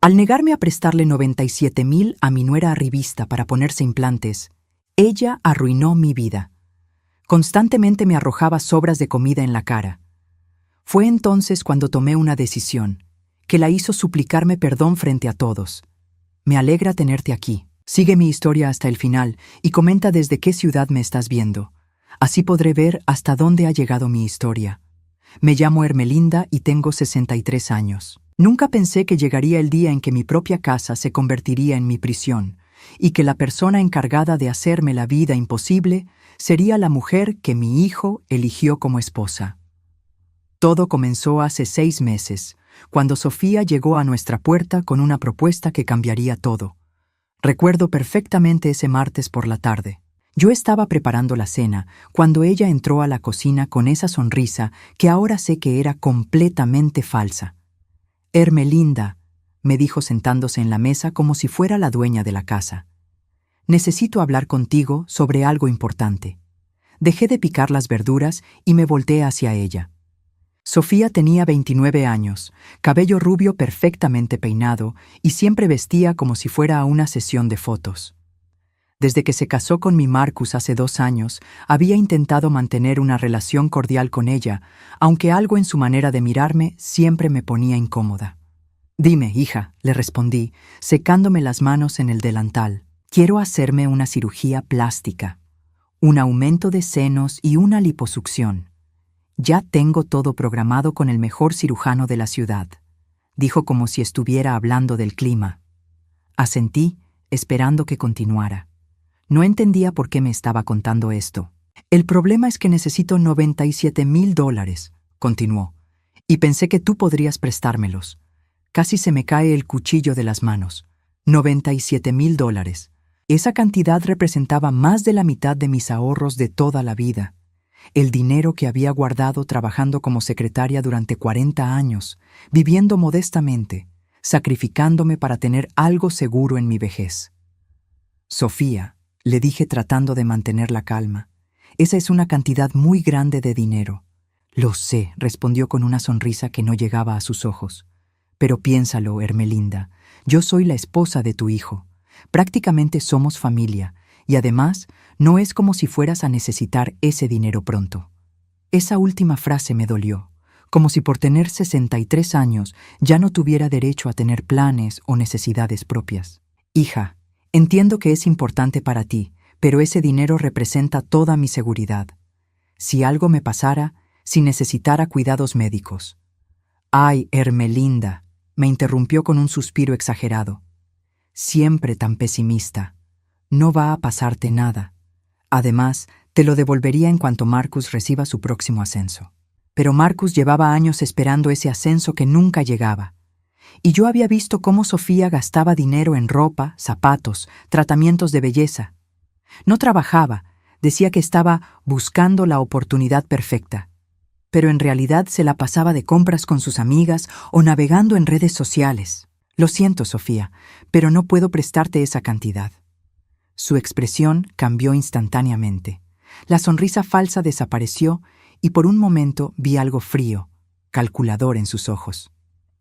Al negarme a prestarle 97,000 a mi nuera arribista para ponerse implantes, ella arruinó mi vida. Constantemente me arrojaba sobras de comida en la cara. Fue entonces cuando tomé una decisión, que la hizo suplicarme perdón frente a todos. Me alegra tenerte aquí. Sigue mi historia hasta el final y comenta desde qué ciudad me estás viendo. Así podré ver hasta dónde ha llegado mi historia. Me llamo Ermelinda y tengo 63 años. Nunca pensé que llegaría el día en que mi propia casa se convertiría en mi prisión y que la persona encargada de hacerme la vida imposible sería la mujer que mi hijo eligió como esposa. Todo comenzó hace 6 meses, cuando Sofía llegó a nuestra puerta con una propuesta que cambiaría todo. Recuerdo perfectamente ese martes por la tarde. Yo estaba preparando la cena cuando ella entró a la cocina con esa sonrisa que ahora sé que era completamente falsa. «Ermelinda», me dijo sentándose en la mesa como si fuera la dueña de la casa. «Necesito hablar contigo sobre algo importante». Dejé de picar las verduras y me volteé hacia ella. Sofía tenía 29 años, cabello rubio perfectamente peinado y siempre vestía como si fuera a una sesión de fotos. Desde que se casó con mi Marcus hace 2 años, había intentado mantener una relación cordial con ella, aunque algo en su manera de mirarme siempre me ponía incómoda. «Dime, hija», le respondí, secándome las manos en el delantal. «Quiero hacerme una cirugía plástica, un aumento de senos y una liposucción. Ya tengo todo programado con el mejor cirujano de la ciudad», dijo como si estuviera hablando del clima. Asentí, esperando que continuara. No entendía por qué me estaba contando esto. «El problema es que necesito $97,000, continuó, «y pensé que tú podrías prestármelos». Casi se me cae el cuchillo de las manos. $97,000. Esa cantidad representaba más de la mitad de mis ahorros de toda la vida. El dinero que había guardado trabajando como secretaria durante 40 años, viviendo modestamente, sacrificándome para tener algo seguro en mi vejez. «Sofía», le dije tratando de mantener la calma, «esa es una cantidad muy grande de dinero». «Lo sé», respondió con una sonrisa que no llegaba a sus ojos. «Pero piénsalo, Ermelinda, yo soy la esposa de tu hijo. Prácticamente somos familia, y además no es como si fueras a necesitar ese dinero pronto». Esa última frase me dolió, como si por tener 63 años ya no tuviera derecho a tener planes o necesidades propias. «Hija, entiendo que es importante para ti, pero ese dinero representa toda mi seguridad. Si algo me pasara, si necesitara cuidados médicos». «Ay, Ermelinda», me interrumpió con un suspiro exagerado. «Siempre tan pesimista. No va a pasarte nada. Además, te lo devolvería en cuanto Marcus reciba su próximo ascenso». Pero Marcus llevaba años esperando ese ascenso que nunca llegaba. Y yo había visto cómo Sofía gastaba dinero en ropa, zapatos, tratamientos de belleza. No trabajaba, decía que estaba buscando la oportunidad perfecta. Pero en realidad se la pasaba de compras con sus amigas o navegando en redes sociales. «Lo siento, Sofía, pero no puedo prestarte esa cantidad». Su expresión cambió instantáneamente. La sonrisa falsa desapareció y por un momento vi algo frío, calculador en sus ojos.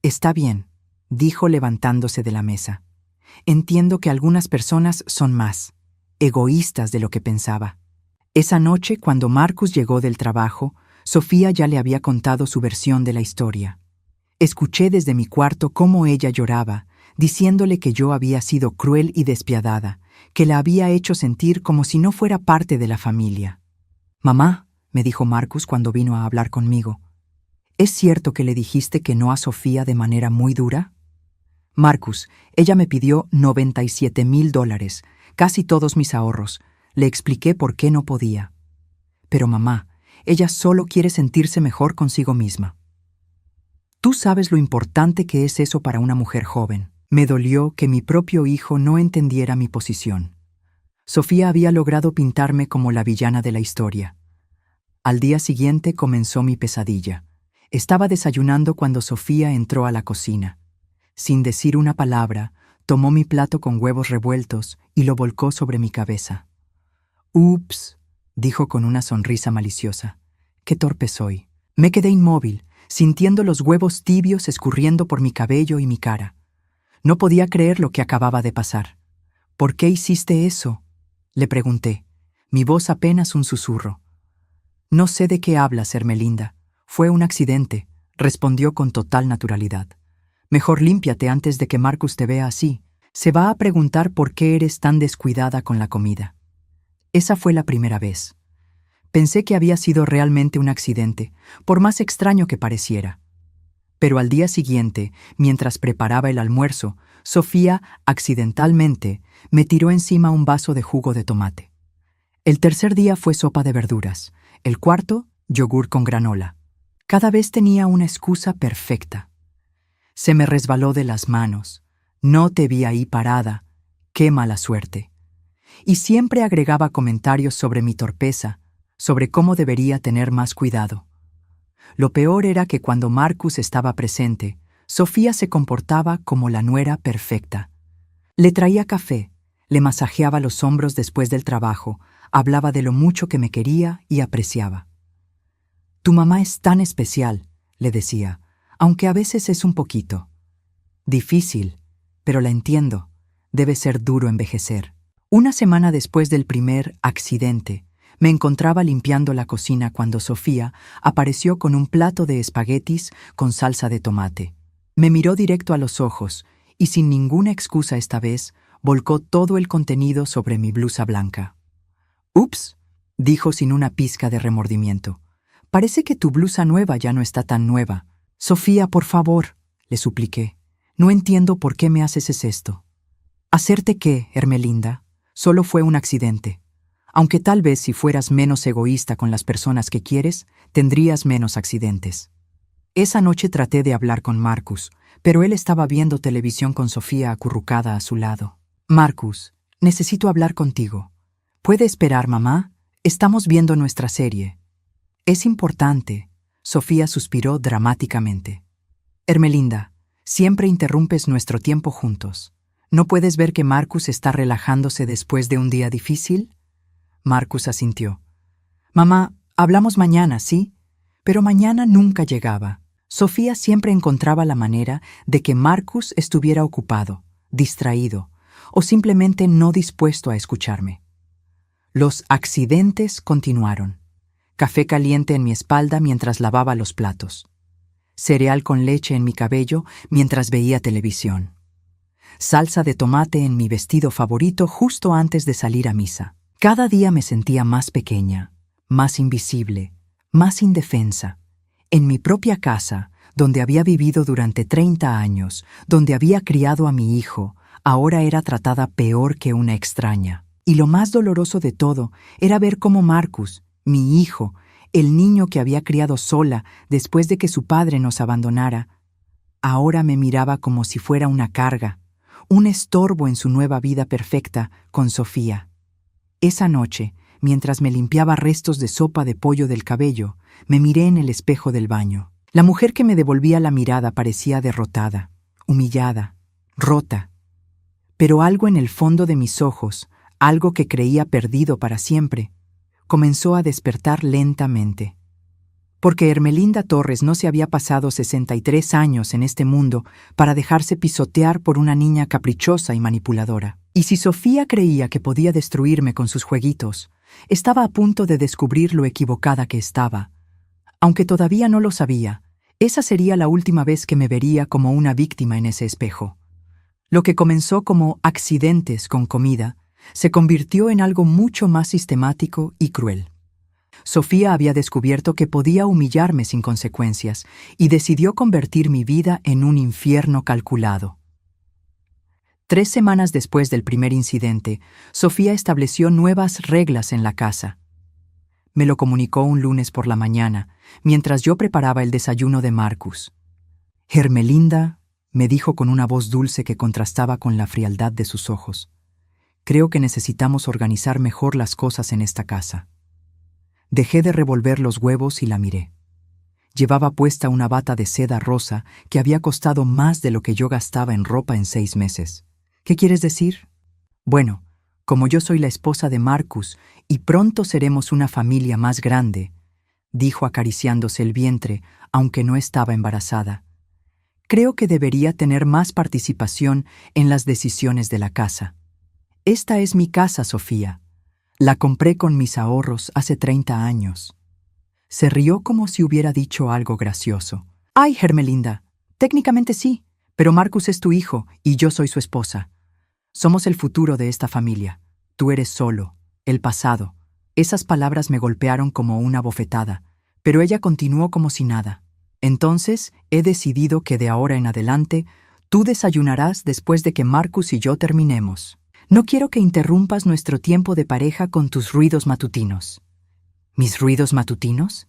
«Está bien», dijo levantándose de la mesa. «Entiendo que algunas personas son más egoístas de lo que pensaba». Esa noche, cuando Marcus llegó del trabajo, Sofía ya le había contado su versión de la historia. Escuché desde mi cuarto cómo ella lloraba, diciéndole que yo había sido cruel y despiadada, que la había hecho sentir como si no fuera parte de la familia. «Mamá», me dijo Marcus cuando vino a hablar conmigo, «¿es cierto que le dijiste que no a Sofía de manera muy dura?» «Marcus, ella me pidió $97,000, casi todos mis ahorros. Le expliqué por qué no podía». «Pero mamá, ella solo quiere sentirse mejor consigo misma». «Tú sabes lo importante que es eso para una mujer joven». Me dolió que mi propio hijo no entendiera mi posición. Sofía había logrado pintarme como la villana de la historia. Al día siguiente comenzó mi pesadilla. Estaba desayunando cuando Sofía entró a la cocina. Sin decir una palabra, tomó mi plato con huevos revueltos y lo volcó sobre mi cabeza. «Ups», dijo con una sonrisa maliciosa. «Qué torpe soy». Me quedé inmóvil, sintiendo los huevos tibios escurriendo por mi cabello y mi cara. No podía creer lo que acababa de pasar. ¿Por qué hiciste eso?, le pregunté, mi voz apenas un susurro. No sé de qué hablas, Ermelinda. Fue un accidente, respondió con total naturalidad. Mejor límpiate antes de que Marcus te vea así. Se va a preguntar por qué eres tan descuidada con la comida. Esa fue la primera vez. Pensé que había sido realmente un accidente, por más extraño que pareciera. Pero al día siguiente, mientras preparaba el almuerzo, Sofía, accidentalmente, me tiró encima un vaso de jugo de tomate. El tercer día fue sopa de verduras, el cuarto, yogur con granola. Cada vez tenía una excusa perfecta. Se me resbaló de las manos. No te vi ahí parada. Qué mala suerte. Y siempre agregaba comentarios sobre mi torpeza, sobre cómo debería tener más cuidado. Lo peor era que cuando Marcus estaba presente, Sofía se comportaba como la nuera perfecta. Le traía café, le masajeaba los hombros después del trabajo, hablaba de lo mucho que me quería y apreciaba. Tu mamá es tan especial, le decía, aunque a veces es un poquito. Difícil, pero la entiendo. Debe ser duro envejecer. Una semana después del primer accidente, me encontraba limpiando la cocina cuando Sofía apareció con un plato de espaguetis con salsa de tomate. Me miró directo a los ojos y sin ninguna excusa esta vez, volcó todo el contenido sobre mi blusa blanca. «Ups», dijo sin una pizca de remordimiento. «Parece que tu blusa nueva ya no está tan nueva. Sofía, por favor», le supliqué. «No entiendo por qué me haces esto». «¿Hacerte qué, Ermelinda? Solo fue un accidente. Aunque tal vez si fueras menos egoísta con las personas que quieres, tendrías menos accidentes». Esa noche traté de hablar con Marcus, pero él estaba viendo televisión con Sofía acurrucada a su lado. «Marcus, necesito hablar contigo». «¿Puede esperar, mamá? Estamos viendo nuestra serie». «Es importante», Sofía suspiró dramáticamente. «Ermelinda, siempre interrumpes nuestro tiempo juntos. ¿No puedes ver que Marcus está relajándose después de un día difícil?» Marcus asintió. «Mamá, hablamos mañana, ¿sí?» Pero mañana nunca llegaba. Sofía siempre encontraba la manera de que Marcus estuviera ocupado, distraído, o simplemente no dispuesto a escucharme. Los accidentes continuaron. Café caliente en mi espalda mientras lavaba los platos. Cereal con leche en mi cabello mientras veía televisión. Salsa de tomate en mi vestido favorito justo antes de salir a misa. Cada día me sentía más pequeña, más invisible, más indefensa. En mi propia casa, donde había vivido durante 30 años, donde había criado a mi hijo, ahora era tratada peor que una extraña. Y lo más doloroso de todo era ver cómo Marcus, mi hijo, el niño que había criado sola después de que su padre nos abandonara, ahora me miraba como si fuera una carga, un estorbo en su nueva vida perfecta con Sofía. Esa noche, mientras me limpiaba restos de sopa de pollo del cabello, me miré en el espejo del baño. La mujer que me devolvía la mirada parecía derrotada, humillada, rota. Pero algo en el fondo de mis ojos, algo que creía perdido para siempre, comenzó a despertar lentamente. Porque Ermelinda Torres no se había pasado 63 años en este mundo para dejarse pisotear por una niña caprichosa y manipuladora. Y si Sofía creía que podía destruirme con sus jueguitos, estaba a punto de descubrir lo equivocada que estaba. Aunque todavía no lo sabía, esa sería la última vez que me vería como una víctima en ese espejo. Lo que comenzó como accidentes con comida, se convirtió en algo mucho más sistemático y cruel. Sofía había descubierto que podía humillarme sin consecuencias y decidió convertir mi vida en un infierno calculado. 3 semanas después del primer incidente, Sofía estableció nuevas reglas en la casa. Me lo comunicó un lunes por la mañana, mientras yo preparaba el desayuno de Marcus. «Ermelinda», me dijo con una voz dulce que contrastaba con la frialdad de sus ojos, «creo que necesitamos organizar mejor las cosas en esta casa». Dejé de revolver los huevos y la miré. Llevaba puesta una bata de seda rosa que había costado más de lo que yo gastaba en ropa en 6 meses. «¿Qué quieres decir?» «Bueno, como yo soy la esposa de Marcus y pronto seremos una familia más grande», dijo acariciándose el vientre, aunque no estaba embarazada. Creo que debería tener más participación en las decisiones de la casa. Esta es mi casa, Sofía. La compré con mis ahorros hace 30 años. Se rió como si hubiera dicho algo gracioso. Ay, Hermelinda, técnicamente sí, pero Marcus es tu hijo y yo soy su esposa. Somos el futuro de esta familia. Tú eres solo, el pasado. Esas palabras me golpearon como una bofetada, pero ella continuó como si nada. Entonces, he decidido que de ahora en adelante, tú desayunarás después de que Marcus y yo terminemos. No quiero que interrumpas nuestro tiempo de pareja con tus ruidos matutinos. ¿Mis ruidos matutinos?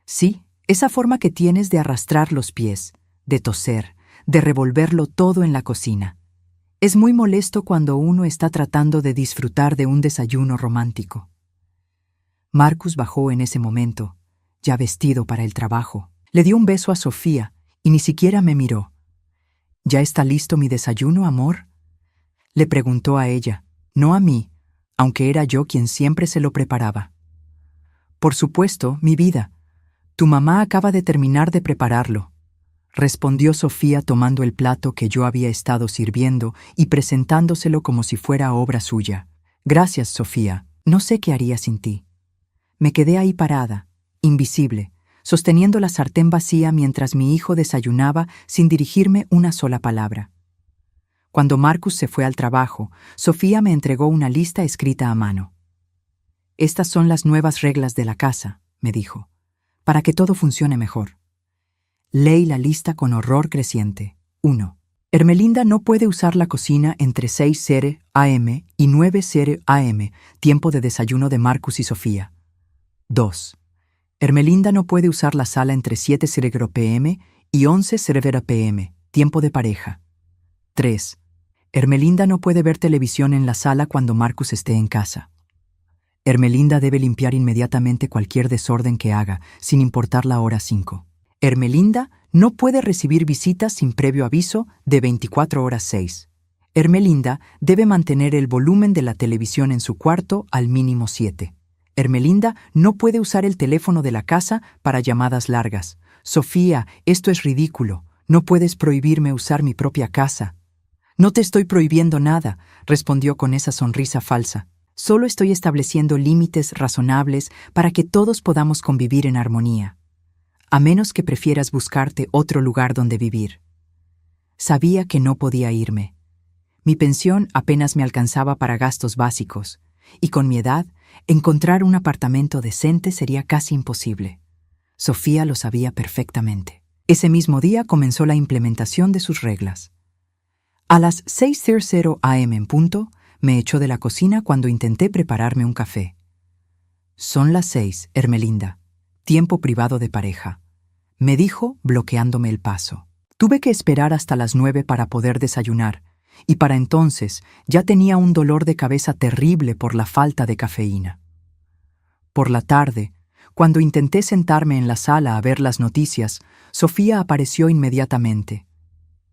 Sí, esa forma que tienes de arrastrar los pies, de toser, de revolverlo todo en la cocina. Es muy molesto cuando uno está tratando de disfrutar de un desayuno romántico. Marcus bajó en ese momento, ya vestido para el trabajo. Le dio un beso a Sofía y ni siquiera me miró. ¿Ya está listo mi desayuno, amor? Le preguntó a ella, no a mí, aunque era yo quien siempre se lo preparaba. Por supuesto, mi vida. Tu mamá acaba de terminar de prepararlo, respondió Sofía tomando el plato que yo había estado sirviendo y presentándoselo como si fuera obra suya. Gracias, Sofía. No sé qué haría sin ti. Me quedé ahí parada, invisible, sosteniendo la sartén vacía mientras mi hijo desayunaba sin dirigirme una sola palabra. Cuando Marcus se fue al trabajo, Sofía me entregó una lista escrita a mano. Estas son las nuevas reglas de la casa, me dijo, para que todo funcione mejor. Leí la lista con horror creciente. 1. Hermelinda no puede usar la cocina entre 6:00 am y 9:00 am, tiempo de desayuno de Marcus y Sofía. 2. Hermelinda no puede usar la sala entre 7:00 pm y 11:00 pm, tiempo de pareja. 3. Hermelinda no puede ver televisión en la sala cuando Marcus esté en casa. Hermelinda debe limpiar inmediatamente cualquier desorden que haga, sin importar la hora 5. Hermelinda no puede recibir visitas sin previo aviso de 24 horas 6. Hermelinda debe mantener el volumen de la televisión en su cuarto al mínimo 7. Hermelinda no puede usar el teléfono de la casa para llamadas largas. Sofía, esto es ridículo. No puedes prohibirme usar mi propia casa. No te estoy prohibiendo nada, respondió con esa sonrisa falsa. Solo estoy estableciendo límites razonables para que todos podamos convivir en armonía. A menos que prefieras buscarte otro lugar donde vivir. Sabía que no podía irme. Mi pensión apenas me alcanzaba para gastos básicos, y con mi edad, encontrar un apartamento decente sería casi imposible. Sofía lo sabía perfectamente. Ese mismo día comenzó la implementación de sus reglas. A las 6:00 am en punto, me echó de la cocina cuando intenté prepararme un café. Son las 6, Hermelinda. Tiempo privado de pareja, me dijo, bloqueándome el paso. Tuve que esperar hasta las 9 para poder desayunar, y para entonces ya tenía un dolor de cabeza terrible por la falta de cafeína. Por la tarde, cuando intenté sentarme en la sala a ver las noticias, Sofía apareció inmediatamente.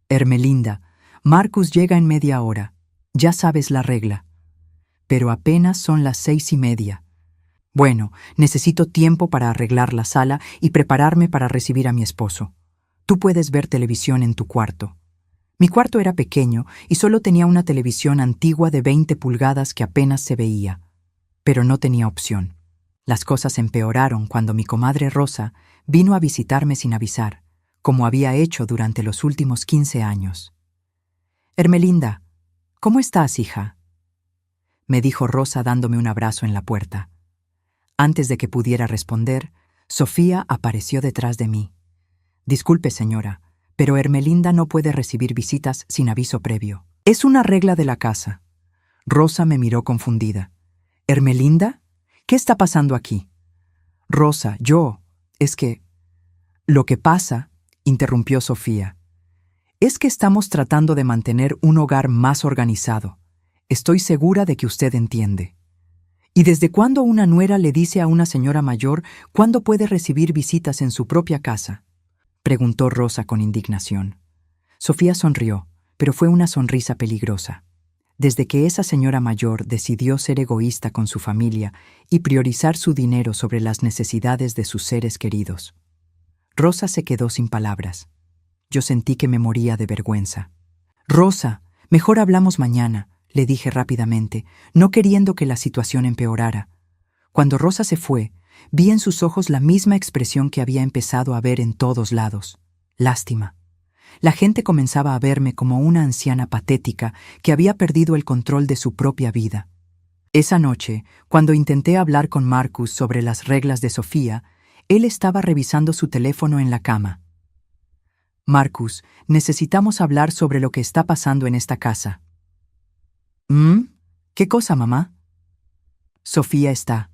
Hermelinda, Marcus llega en media hora. Ya sabes la regla. Pero apenas son las 6:30. Bueno, necesito tiempo para arreglar la sala y prepararme para recibir a mi esposo. Tú puedes ver televisión en tu cuarto. Mi cuarto era pequeño y solo tenía una televisión antigua de 20 pulgadas que apenas se veía. Pero no tenía opción. Las cosas empeoraron cuando mi comadre Rosa vino a visitarme sin avisar, como había hecho durante los últimos 15 años. Hermelinda, ¿cómo estás, hija?, me dijo Rosa dándome un abrazo en la puerta. Antes de que pudiera responder, Sofía apareció detrás de mí. Disculpe, señora, pero Hermelinda no puede recibir visitas sin aviso previo. Es una regla de la casa. Rosa me miró confundida. ¿Hermelinda? ¿Qué está pasando aquí? Rosa, es que... Lo que pasa, interrumpió Sofía, es que estamos tratando de mantener un hogar más organizado. Estoy segura de que usted entiende. ¿Y desde cuándo una nuera le dice a una señora mayor cuándo puede recibir visitas en su propia casa?, preguntó Rosa con indignación. Sofía sonrió, pero fue una sonrisa peligrosa. Desde que esa señora mayor decidió ser egoísta con su familia y priorizar su dinero sobre las necesidades de sus seres queridos. Rosa se quedó sin palabras. Yo sentí que me moría de vergüenza. Rosa, mejor hablamos mañana, le dije rápidamente, no queriendo que la situación empeorara. Cuando Rosa se fue, vi en sus ojos la misma expresión que había empezado a ver en todos lados: lástima. La gente comenzaba a verme como una anciana patética que había perdido el control de su propia vida. Esa noche, cuando intenté hablar con Marcus sobre las reglas de Sofía, él estaba revisando su teléfono en la cama. Marcus, necesitamos hablar sobre lo que está pasando en esta casa. ¿Qué cosa, mamá? Sofía está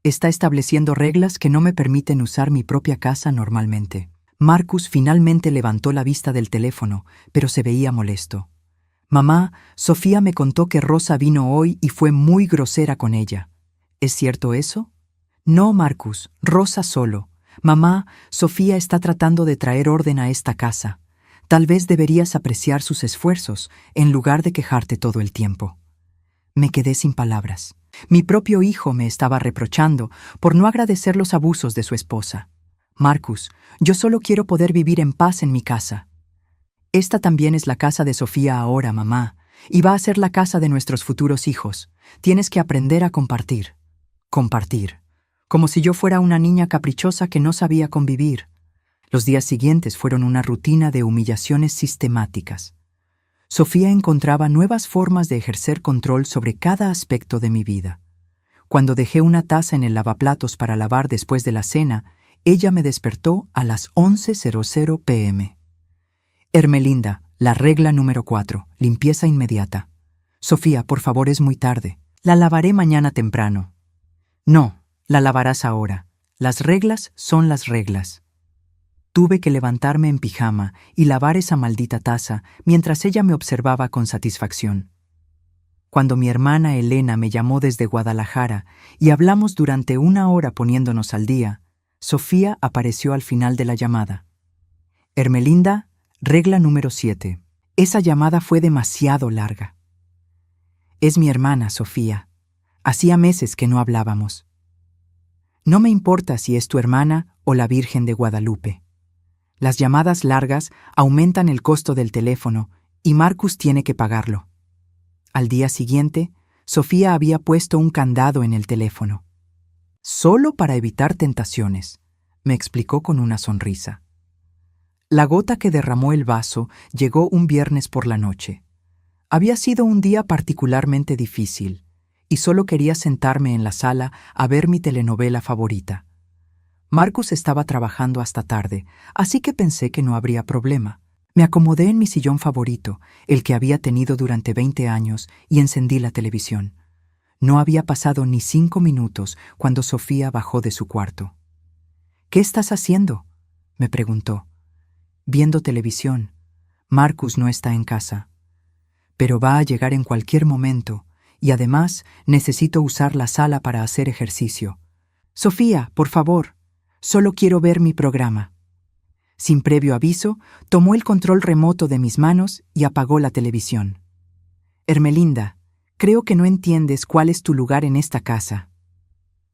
estableciendo reglas que no me permiten usar mi propia casa normalmente. Marcus finalmente levantó la vista del teléfono, pero se veía molesto. Mamá, Sofía me contó que Rosa vino hoy y fue muy grosera con ella. ¿Es cierto eso? No, Marcus, Rosa solo. Mamá, Sofía está tratando de traer orden a esta casa. Tal vez deberías apreciar sus esfuerzos en lugar de quejarte todo el tiempo. Me quedé sin palabras. Mi propio hijo me estaba reprochando por no agradecer los abusos de su esposa. Marcus, yo solo quiero poder vivir en paz en mi casa. Esta también es la casa de Sofía ahora, mamá, y va a ser la casa de nuestros futuros hijos. Tienes que aprender a compartir. Compartir. Como si yo fuera una niña caprichosa que no sabía convivir. Los días siguientes fueron una rutina de humillaciones sistemáticas. Sofía encontraba nuevas formas de ejercer control sobre cada aspecto de mi vida. Cuando dejé una taza en el lavaplatos para lavar después de la cena, ella me despertó a las 11:00 p.m. Hermelinda, la regla número 4, limpieza inmediata. Sofía, por favor, es muy tarde. La lavaré mañana temprano. No, la lavarás ahora. Las reglas son las reglas. Tuve que levantarme en pijama y lavar esa maldita taza mientras ella me observaba con satisfacción. Cuando mi hermana Elena me llamó desde Guadalajara y hablamos durante 1 hora poniéndonos al día, Sofía apareció al final de la llamada. Hermelinda, regla número 7. Esa llamada fue demasiado larga. Es mi hermana, Sofía. Hacía meses que no hablábamos. No me importa si es tu hermana o la Virgen de Guadalupe. Las llamadas largas aumentan el costo del teléfono y Marcus tiene que pagarlo. Al día siguiente, Sofía había puesto un candado en el teléfono. Solo para evitar tentaciones, me explicó con una sonrisa. La gota que derramó el vaso llegó un viernes por la noche. Había sido un día particularmente difícil y solo quería sentarme en la sala a ver mi telenovela favorita. Marcus estaba trabajando hasta tarde, así que pensé que no habría problema. Me acomodé en mi sillón favorito, el que había tenido durante 20 años, y encendí la televisión. No había pasado ni 5 minutos cuando Sofía bajó de su cuarto. ¿Qué estás haciendo?, me preguntó. Viendo televisión. Marcus no está en casa. Pero va a llegar en cualquier momento, y además necesito usar la sala para hacer ejercicio. Sofía, por favor. Solo quiero ver mi programa. Sin previo aviso, tomó el control remoto de mis manos y apagó la televisión. Hermelinda, creo que no entiendes cuál es tu lugar en esta casa.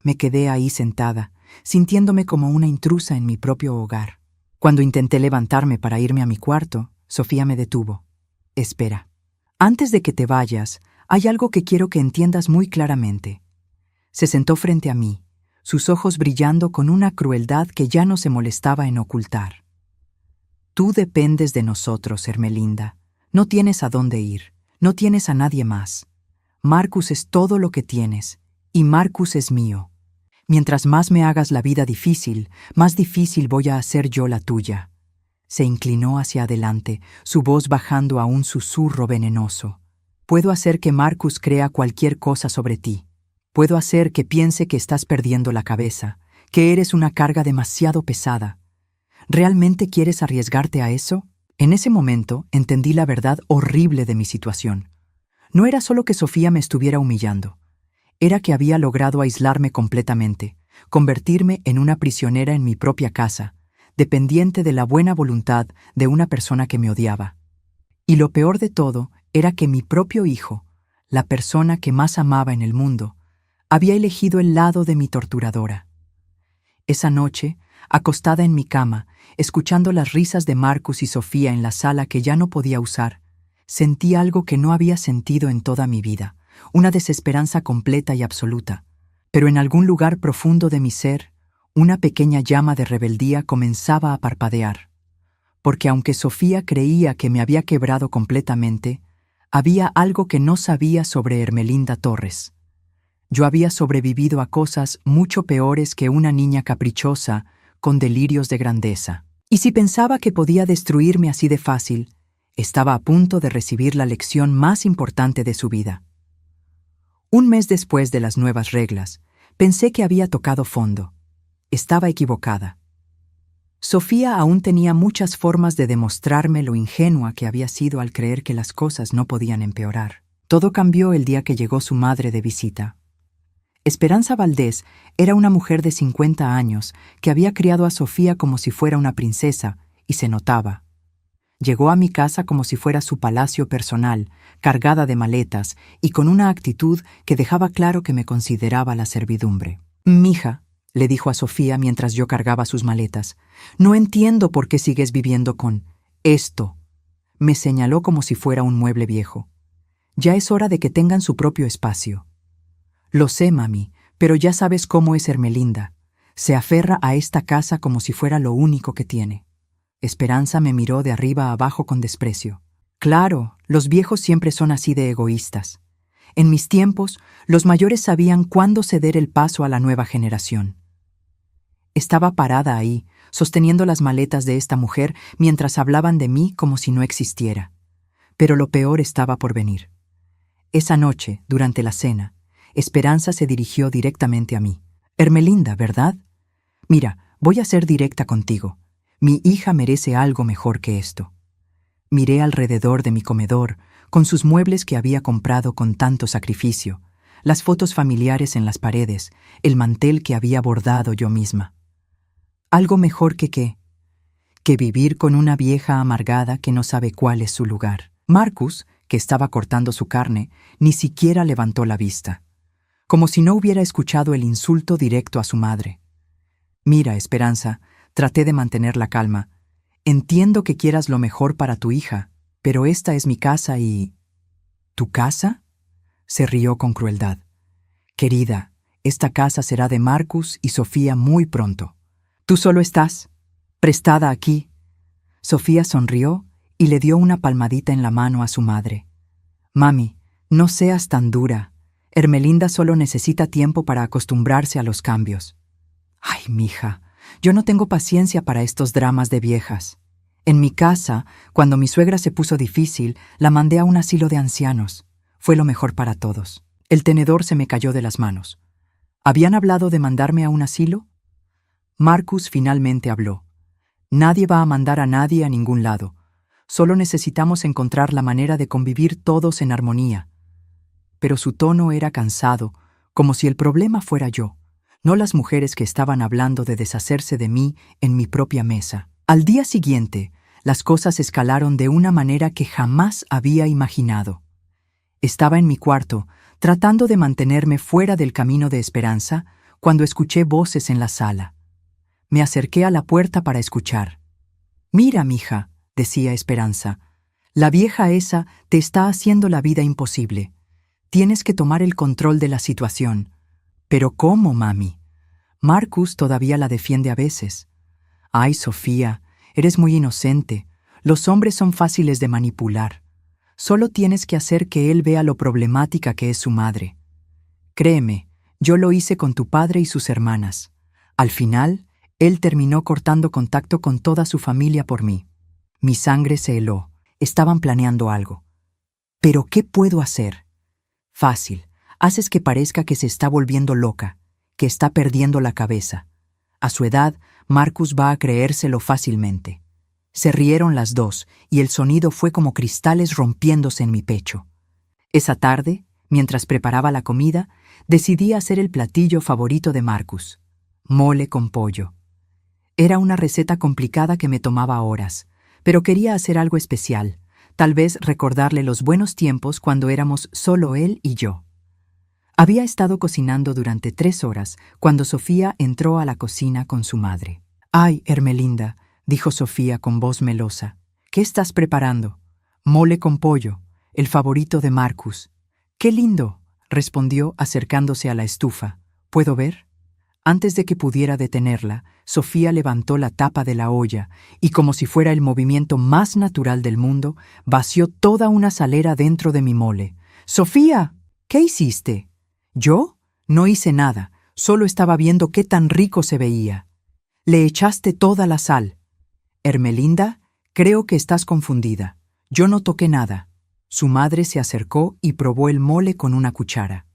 Me quedé ahí sentada, sintiéndome como una intrusa en mi propio hogar. Cuando intenté levantarme para irme a mi cuarto, Sofía me detuvo. Espera. Antes de que te vayas, hay algo que quiero que entiendas muy claramente. Se sentó frente a mí, sus ojos brillando con una crueldad que ya no se molestaba en ocultar. Tú dependes de nosotros, Hermelinda. No tienes a dónde ir, no tienes a nadie más. Marcus es todo lo que tienes, y Marcus es mío. Mientras más me hagas la vida difícil, más difícil voy a hacer yo la tuya. Se inclinó hacia adelante, su voz bajando a un susurro venenoso. Puedo hacer que Marcus crea cualquier cosa sobre ti. Puedo hacer que piense que estás perdiendo la cabeza, que eres una carga demasiado pesada. ¿Realmente quieres arriesgarte a eso? En ese momento entendí la verdad horrible de mi situación. No era solo que Sofía me estuviera humillando. Era que había logrado aislarme completamente, convertirme en una prisionera en mi propia casa, dependiente de la buena voluntad de una persona que me odiaba. Y lo peor de todo era que mi propio hijo, la persona que más amaba en el mundo, había elegido el lado de mi torturadora. Esa noche, acostada en mi cama, escuchando las risas de Marcus y Sofía en la sala que ya no podía usar, sentí algo que no había sentido en toda mi vida, una desesperanza completa y absoluta. Pero en algún lugar profundo de mi ser, una pequeña llama de rebeldía comenzaba a parpadear. Porque aunque Sofía creía que me había quebrado completamente, había algo que no sabía sobre Ermelinda Torres. Yo había sobrevivido a cosas mucho peores que una niña caprichosa con delirios de grandeza. Y si pensaba que podía destruirme así de fácil, estaba a punto de recibir la lección más importante de su vida. Un mes después de las nuevas reglas, pensé que había tocado fondo. Estaba equivocada. Sofía aún tenía muchas formas de demostrarme lo ingenua que había sido al creer que las cosas no podían empeorar. Todo cambió el día que llegó su madre de visita. Esperanza Valdés era una mujer de 50 años que había criado a Sofía como si fuera una princesa, y se notaba. Llegó a mi casa como si fuera su palacio personal, cargada de maletas y con una actitud que dejaba claro que me consideraba la servidumbre. «Mija», le dijo a Sofía mientras yo cargaba sus maletas, «no entiendo por qué sigues viviendo con esto». Me señaló como si fuera un mueble viejo. «Ya es hora de que tengan su propio espacio». «Lo sé, mami, pero ya sabes cómo es Ermelinda. Se aferra a esta casa como si fuera lo único que tiene». Esperanza me miró de arriba a abajo con desprecio. «Claro, los viejos siempre son así de egoístas. En mis tiempos, los mayores sabían cuándo ceder el paso a la nueva generación». Estaba parada ahí, sosteniendo las maletas de esta mujer mientras hablaban de mí como si no existiera. Pero lo peor estaba por venir. Esa noche, durante la cena, Esperanza se dirigió directamente a mí. «Ermelinda, ¿verdad? Mira, voy a ser directa contigo. Mi hija merece algo mejor que esto». Miré alrededor de mi comedor, con sus muebles que había comprado con tanto sacrificio, las fotos familiares en las paredes, el mantel que había bordado yo misma. ¿Algo mejor que qué? Que vivir con una vieja amargada que no sabe cuál es su lugar. Marcus, que estaba cortando su carne, ni siquiera levantó la vista, como si no hubiera escuchado el insulto directo a su madre. «Mira, Esperanza», traté de mantener la calma, «entiendo que quieras lo mejor para tu hija, pero esta es mi casa y...» «¿Tu casa?», se rió con crueldad. «Querida, esta casa será de Marcus y Sofía muy pronto. Tú solo estás prestada aquí». Sofía sonrió y le dio una palmadita en la mano a su madre. «Mami, no seas tan dura. Ermelinda solo necesita tiempo para acostumbrarse a los cambios». «Ay, mija, yo no tengo paciencia para estos dramas de viejas. En mi casa, cuando mi suegra se puso difícil, la mandé a un asilo de ancianos. Fue lo mejor para todos». El tenedor se me cayó de las manos. ¿Habían hablado de mandarme a un asilo? Marcus finalmente habló. «Nadie va a mandar a nadie a ningún lado. Solo necesitamos encontrar la manera de convivir todos en armonía». Pero su tono era cansado, como si el problema fuera yo, no las mujeres que estaban hablando de deshacerse de mí en mi propia mesa. Al día siguiente, las cosas escalaron de una manera que jamás había imaginado. Estaba en mi cuarto, tratando de mantenerme fuera del camino de Esperanza, cuando escuché voces en la sala. Me acerqué a la puerta para escuchar. «Mira, mija», decía Esperanza, «la vieja esa te está haciendo la vida imposible. Tienes que tomar el control de la situación». «¿Pero cómo, mami? Marcus todavía la defiende a veces». «Ay, Sofía, eres muy inocente. Los hombres son fáciles de manipular. Solo tienes que hacer que él vea lo problemática que es su madre. Créeme, yo lo hice con tu padre y sus hermanas. Al final, él terminó cortando contacto con toda su familia por mí». Mi sangre se heló. Estaban planeando algo. «¿Pero qué puedo hacer?» «Fácil. Haces que parezca que se está volviendo loca, que está perdiendo la cabeza. A su edad, Marcus va a creérselo fácilmente». Se rieron las dos y el sonido fue como cristales rompiéndose en mi pecho. Esa tarde, mientras preparaba la comida, decidí hacer el platillo favorito de Marcus: mole con pollo. Era una receta complicada que me tomaba horas, pero quería hacer algo especial, tal vez recordarle los buenos tiempos cuando éramos solo él y yo. Había estado cocinando durante 3 horas cuando Sofía entró a la cocina con su madre. «Ay, Ermelinda, dijo Sofía con voz melosa. ¿Qué estás preparando? Mole con pollo, el favorito de Marcus. ¡Qué lindo!, respondió acercándose a la estufa. ¿Puedo ver? Antes de que pudiera detenerla, Sofía levantó la tapa de la olla y, como si fuera el movimiento más natural del mundo, vació toda una salera dentro de mi mole. ¡Sofía! ¿Qué hiciste? ¿Yo? No hice nada, solo estaba viendo qué tan rico se veía. Le echaste toda la sal. Ermelinda, creo que estás confundida. Yo no toqué nada. Su madre se acercó y probó el mole con una cuchara.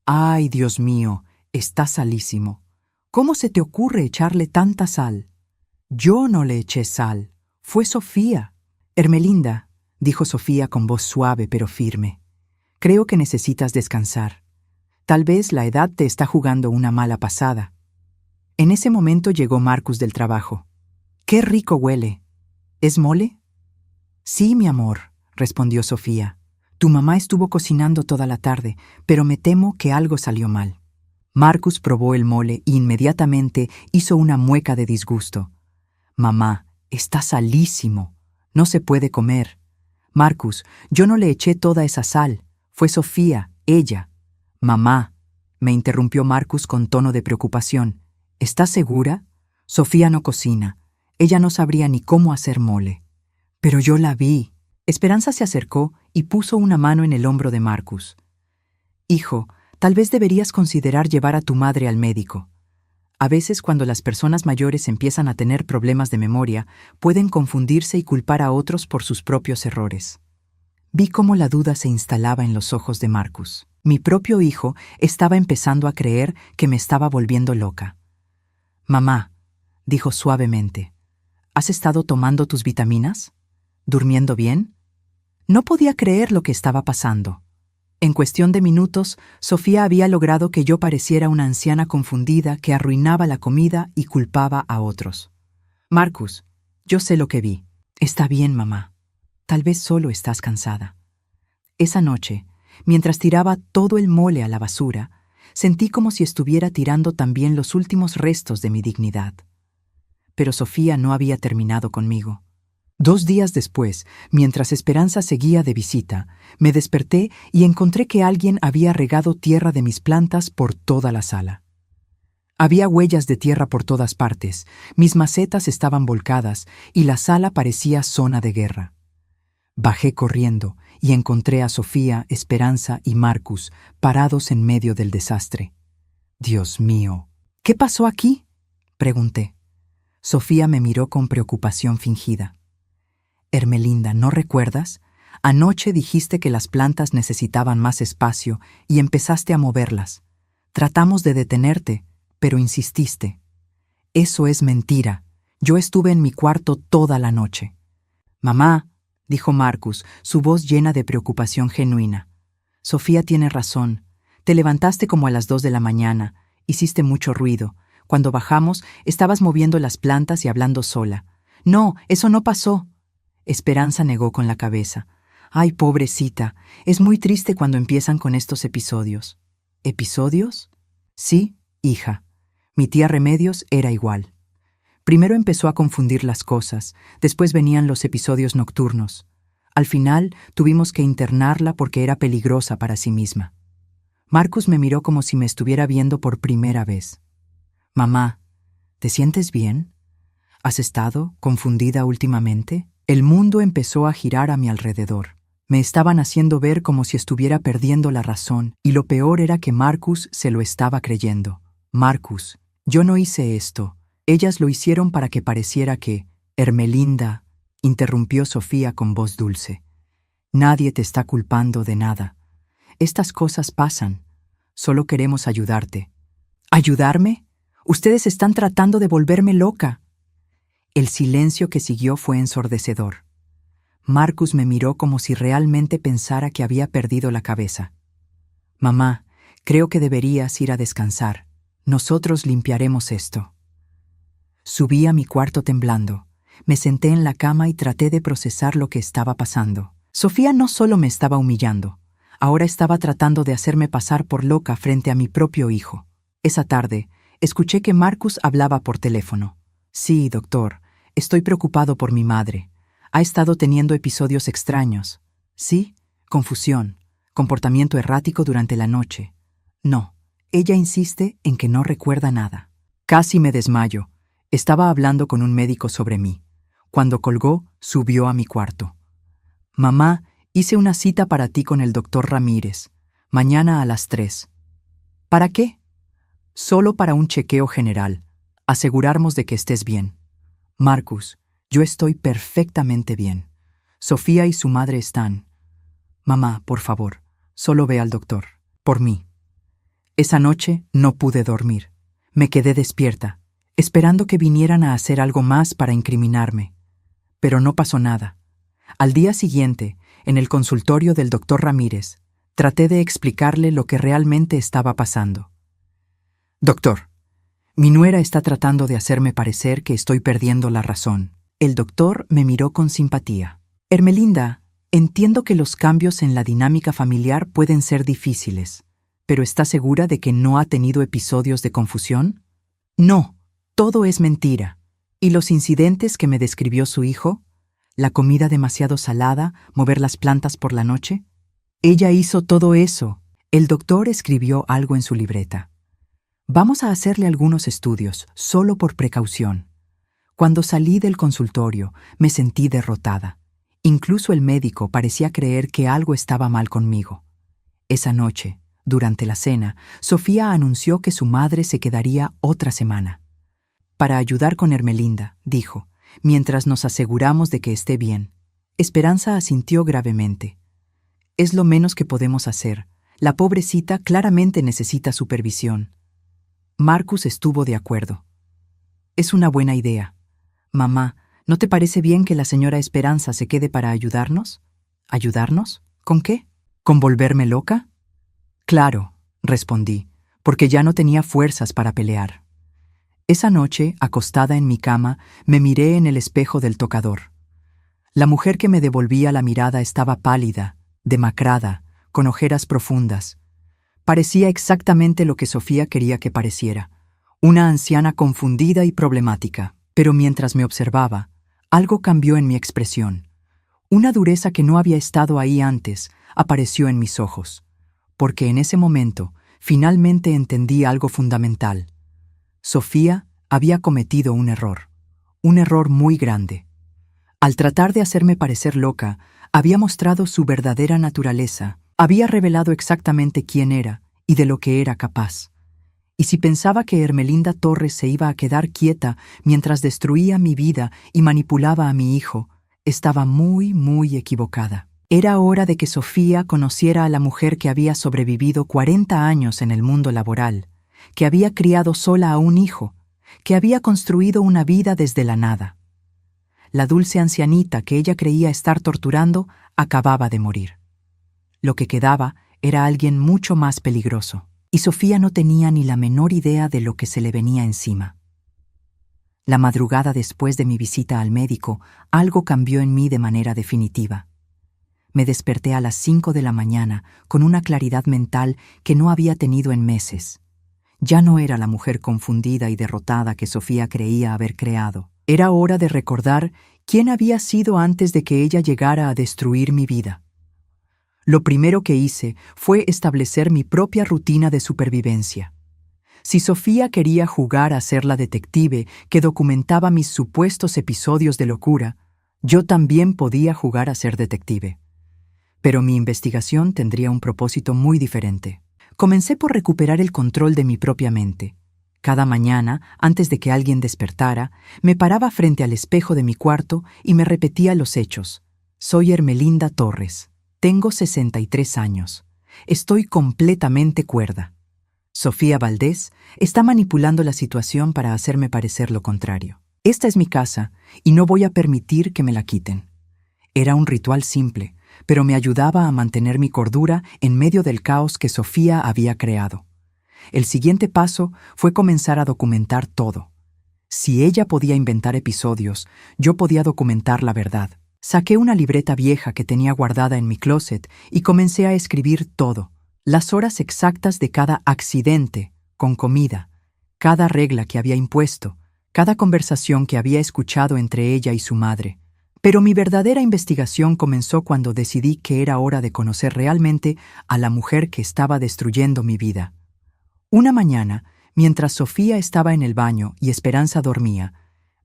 ¡Ay, Dios mío! Está salísimo. ¿Cómo se te ocurre echarle tanta sal? Yo no le eché sal. Fue Sofía. Ermelinda, dijo Sofía con voz suave pero firme. Creo que necesitas descansar. Tal vez la edad te está jugando una mala pasada. En ese momento llegó Marcus del trabajo. ¡Qué rico huele! ¿Es mole? Sí, mi amor, respondió Sofía. Tu mamá estuvo cocinando toda la tarde, pero me temo que algo salió mal. Marcus probó el mole e inmediatamente hizo una mueca de disgusto. Mamá, está salísimo. No se puede comer. Marcus, yo no le eché toda esa sal. Fue Sofía, ella. Mamá, me interrumpió Marcus con tono de preocupación. ¿Estás segura? Sofía no cocina. Ella no sabría ni cómo hacer mole. Pero yo la vi. Esperanza se acercó y puso una mano en el hombro de Marcus. Hijo, tal vez deberías considerar llevar a tu madre al médico. A veces, cuando las personas mayores empiezan a tener problemas de memoria, pueden confundirse y culpar a otros por sus propios errores. Vi cómo la duda se instalaba en los ojos de Marcus. Mi propio hijo estaba empezando a creer que me estaba volviendo loca. Mamá, dijo suavemente, ¿has estado tomando tus vitaminas? ¿Durmiendo bien? No podía creer lo que estaba pasando. En cuestión de minutos, Sofía había logrado que yo pareciera una anciana confundida que arruinaba la comida y culpaba a otros. Marcus, yo sé lo que vi. Está bien, mamá. Tal vez solo estás cansada. Esa noche, mientras tiraba todo el mole a la basura, sentí como si estuviera tirando también los últimos restos de mi dignidad. Pero Sofía no había terminado conmigo. 2 días después, mientras Esperanza seguía de visita, me desperté y encontré que alguien había regado tierra de mis plantas por toda la sala. Había huellas de tierra por todas partes, mis macetas estaban volcadas y la sala parecía zona de guerra. Bajé corriendo y encontré a Sofía, Esperanza y Marcus parados en medio del desastre. Dios mío, ¿qué pasó aquí?, pregunté. Sofía me miró con preocupación fingida. Ermelinda, ¿no recuerdas? Anoche dijiste que las plantas necesitaban más espacio y empezaste a moverlas. Tratamos de detenerte, pero insististe. Eso es mentira. Yo estuve en mi cuarto toda la noche. Mamá, dijo Marcus, su voz llena de preocupación genuina. Sofía tiene razón. Te levantaste como a las 2 de la mañana. Hiciste mucho ruido. Cuando bajamos, estabas moviendo las plantas y hablando sola. No, eso no pasó. Esperanza negó con la cabeza. Ay, pobrecita, es muy triste cuando empiezan con estos episodios. ¿Episodios? Sí, hija. Mi tía Remedios era igual. Primero empezó a confundir las cosas, después venían los episodios nocturnos. Al final tuvimos que internarla porque era peligrosa para sí misma. Marcus me miró como si me estuviera viendo por primera vez. Mamá, ¿te sientes bien? ¿Has estado confundida últimamente? El mundo empezó a girar a mi alrededor. Me estaban haciendo ver como si estuviera perdiendo la razón, y lo peor era que Marcus se lo estaba creyendo. Marcus, yo no hice esto. Ellas lo hicieron para que pareciera que... Ermelinda, interrumpió Sofía con voz dulce. Nadie te está culpando de nada. Estas cosas pasan. Solo queremos ayudarte. ¿Ayudarme? Ustedes están tratando de volverme loca. El silencio que siguió fue ensordecedor. Marcus me miró como si realmente pensara que había perdido la cabeza. Mamá, creo que deberías ir a descansar. Nosotros limpiaremos esto. Subí a mi cuarto temblando. Me senté en la cama y traté de procesar lo que estaba pasando. Sofía no solo me estaba humillando, ahora estaba tratando de hacerme pasar por loca frente a mi propio hijo. Esa tarde, escuché que Marcus hablaba por teléfono. Sí, doctor. Estoy preocupado por mi madre. Ha estado teniendo episodios extraños. Sí, confusión, comportamiento errático durante la noche. No, ella insiste en que no recuerda nada. Casi me desmayo. Estaba hablando con un médico sobre mí. Cuando colgó, subió a mi cuarto. Mamá, hice una cita para ti con el doctor Ramírez. Mañana a las 3. ¿Para qué? Solo para un chequeo general. Asegurarnos de que estés bien. Marcus, yo estoy perfectamente bien. Sofía y su madre están. Mamá, por favor, solo ve al doctor. Por mí. Esa noche no pude dormir. Me quedé despierta, esperando que vinieran a hacer algo más para incriminarme. Pero no pasó nada. Al día siguiente, en el consultorio del doctor Ramírez, traté de explicarle lo que realmente estaba pasando. Doctor, mi nuera está tratando de hacerme parecer que estoy perdiendo la razón. El doctor me miró con simpatía. Hermelinda, entiendo que los cambios en la dinámica familiar pueden ser difíciles, pero ¿está segura de que no ha tenido episodios de confusión? No, todo es mentira. ¿Y los incidentes que me describió su hijo? ¿La comida demasiado salada, mover las plantas por la noche? Ella hizo todo eso. El doctor escribió algo en su libreta. Vamos a hacerle algunos estudios, solo por precaución. Cuando salí del consultorio, me sentí derrotada. Incluso el médico parecía creer que algo estaba mal conmigo. Esa noche, durante la cena, Sofía anunció que su madre se quedaría otra semana. Para ayudar con Hermelinda, dijo, mientras nos aseguramos de que esté bien. Esperanza asintió gravemente. Es lo menos que podemos hacer. La pobrecita claramente necesita supervisión. Marcus estuvo de acuerdo. Es una buena idea. Mamá, ¿no te parece bien que la señora Esperanza se quede para ayudarnos? ¿Ayudarnos? ¿Con qué? ¿Con volverme loca? Claro, respondí, porque ya no tenía fuerzas para pelear. Esa noche, acostada en mi cama, me miré en el espejo del tocador. La mujer que me devolvía la mirada estaba pálida, demacrada, con ojeras profundas. Parecía exactamente lo que Sofía quería que pareciera, una anciana confundida y problemática. Pero mientras me observaba, algo cambió en mi expresión. Una dureza que no había estado ahí antes apareció en mis ojos, porque en ese momento finalmente entendí algo fundamental. Sofía había cometido un error muy grande. Al tratar de hacerme parecer loca, había mostrado su verdadera naturaleza, había revelado exactamente quién era y de lo que era capaz. Y si pensaba que Hermelinda Torres se iba a quedar quieta mientras destruía mi vida y manipulaba a mi hijo, estaba muy equivocada. Era hora de que Sofía conociera a la mujer que había sobrevivido 40 años en el mundo laboral, que había criado sola a un hijo, que había construido una vida desde la nada. La dulce ancianita que ella creía estar torturando acababa de morir. Lo que quedaba era alguien mucho más peligroso, y Sofía no tenía ni la menor idea de lo que se le venía encima. La madrugada después de mi visita al médico, algo cambió en mí de manera definitiva. Me desperté a las 5 de la mañana con una claridad mental que no había tenido en meses. Ya no era la mujer confundida y derrotada que Sofía creía haber creado. Era hora de recordar quién había sido antes de que ella llegara a destruir mi vida. Lo primero que hice fue establecer mi propia rutina de supervivencia. Si Sofía quería jugar a ser la detective que documentaba mis supuestos episodios de locura, yo también podía jugar a ser detective. Pero mi investigación tendría un propósito muy diferente. Comencé por recuperar el control de mi propia mente. Cada mañana, antes de que alguien despertara, me paraba frente al espejo de mi cuarto y me repetía los hechos. Soy Hermelinda Torres. Tengo 63 años. Estoy completamente cuerda. Sofía Valdés está manipulando la situación para hacerme parecer lo contrario. Esta es mi casa y no voy a permitir que me la quiten. Era un ritual simple, pero me ayudaba a mantener mi cordura en medio del caos que Sofía había creado. El siguiente paso fue comenzar a documentar todo. Si ella podía inventar episodios, yo podía documentar la verdad. Saqué una libreta vieja que tenía guardada en mi closet y comencé a escribir todo. Las horas exactas de cada accidente, con comida, cada regla que había impuesto, cada conversación que había escuchado entre ella y su madre. Pero mi verdadera investigación comenzó cuando decidí que era hora de conocer realmente a la mujer que estaba destruyendo mi vida. Una mañana, mientras Sofía estaba en el baño y Esperanza dormía,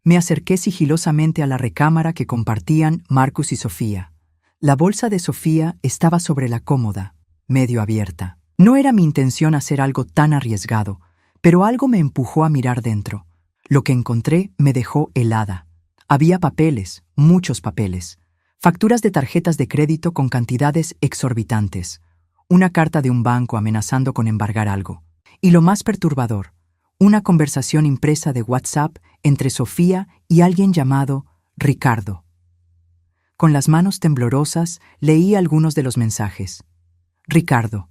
me acerqué sigilosamente a la recámara que compartían Marcus y Sofía. La bolsa de Sofía estaba sobre la cómoda, medio abierta. No era mi intención hacer algo tan arriesgado, pero algo me empujó a mirar dentro. Lo que encontré me dejó helada. Había papeles, muchos papeles, facturas de tarjetas de crédito con cantidades exorbitantes, una carta de un banco amenazando con embargar algo. Y lo más perturbador, una conversación impresa de WhatsApp entre Sofía y alguien llamado Ricardo. Con las manos temblorosas leí algunos de los mensajes. Ricardo,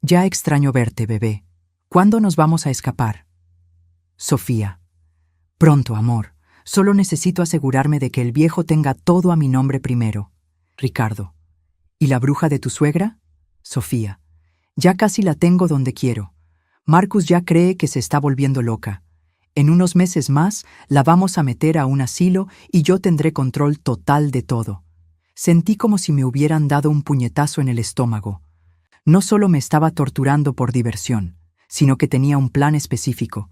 ya extraño verte, bebé. ¿Cuándo nos vamos a escapar? Sofía, pronto, amor. Solo necesito asegurarme de que el viejo tenga todo a mi nombre primero. Ricardo, ¿y la bruja de tu suegra? Sofía, ya casi la tengo donde quiero. Marcus ya cree que se está volviendo loca. En unos meses más la vamos a meter a un asilo y yo tendré control total de todo. Sentí como si me hubieran dado un puñetazo en el estómago. No solo me estaba torturando por diversión, sino que tenía un plan específico: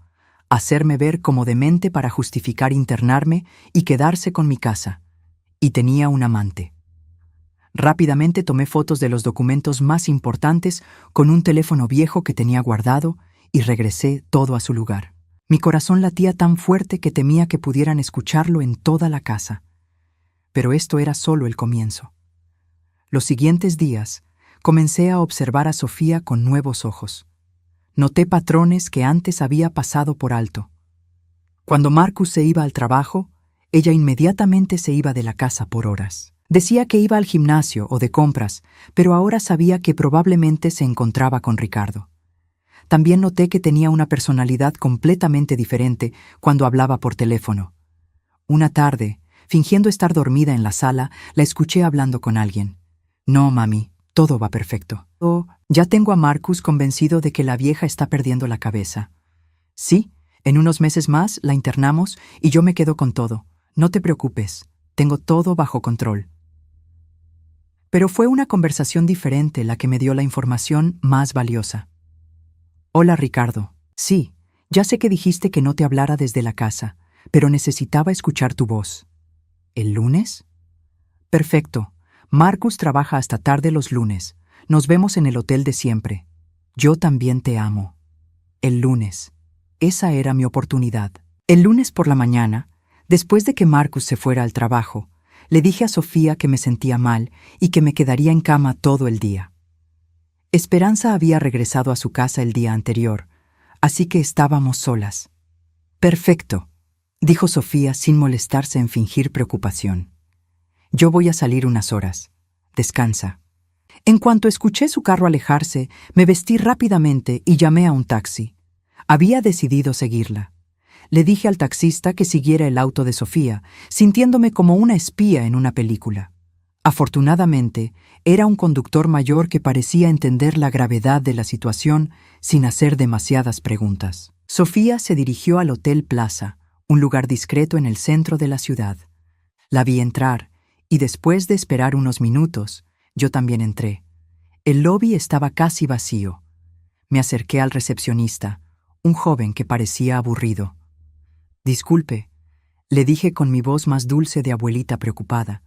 hacerme ver como demente para justificar internarme y quedarse con mi casa. Y tenía un amante. Rápidamente tomé fotos de los documentos más importantes con un teléfono viejo que tenía guardado y regresé todo a su lugar. Mi corazón latía tan fuerte que temía que pudieran escucharlo en toda la casa. Pero esto era solo el comienzo. Los siguientes días comencé a observar a Sofía con nuevos ojos. Noté patrones que antes había pasado por alto. Cuando Marcus se iba al trabajo, ella inmediatamente se iba de la casa por horas. Decía que iba al gimnasio o de compras, pero ahora sabía que probablemente se encontraba con Ricardo. También noté que tenía una personalidad completamente diferente cuando hablaba por teléfono. Una tarde, fingiendo estar dormida en la sala, la escuché hablando con alguien. No, mami, todo va perfecto. Oh, ya tengo a Marcus convencido de que la vieja está perdiendo la cabeza. Sí, en unos meses más la internamos y yo me quedo con todo. No te preocupes, tengo todo bajo control. Pero fue una conversación diferente la que me dio la información más valiosa. Hola, Ricardo. Sí, ya sé que dijiste que no te hablara desde la casa, pero necesitaba escuchar tu voz. ¿El lunes? Perfecto. Marcus trabaja hasta tarde los lunes. Nos vemos en el hotel de siempre. Yo también te amo. El lunes. Esa era mi oportunidad. El lunes por la mañana, después de que Marcus se fuera al trabajo, le dije a Sofía que me sentía mal y que me quedaría en cama todo el día. Esperanza había regresado a su casa el día anterior, así que estábamos solas. Perfecto, dijo Sofía sin molestarse en fingir preocupación. Yo voy a salir unas horas. Descansa. En cuanto escuché su carro alejarse, me vestí rápidamente y llamé a un taxi. Había decidido seguirla. Le dije al taxista que siguiera el auto de Sofía, sintiéndome como una espía en una película. Afortunadamente, era un conductor mayor que parecía entender la gravedad de la situación sin hacer demasiadas preguntas. Sofía se dirigió al Hotel Plaza, un lugar discreto en el centro de la ciudad. La vi entrar, y después de esperar unos minutos, yo también entré. El lobby estaba casi vacío. Me acerqué al recepcionista, un joven que parecía aburrido. Disculpe, le dije con mi voz más dulce de abuelita preocupada.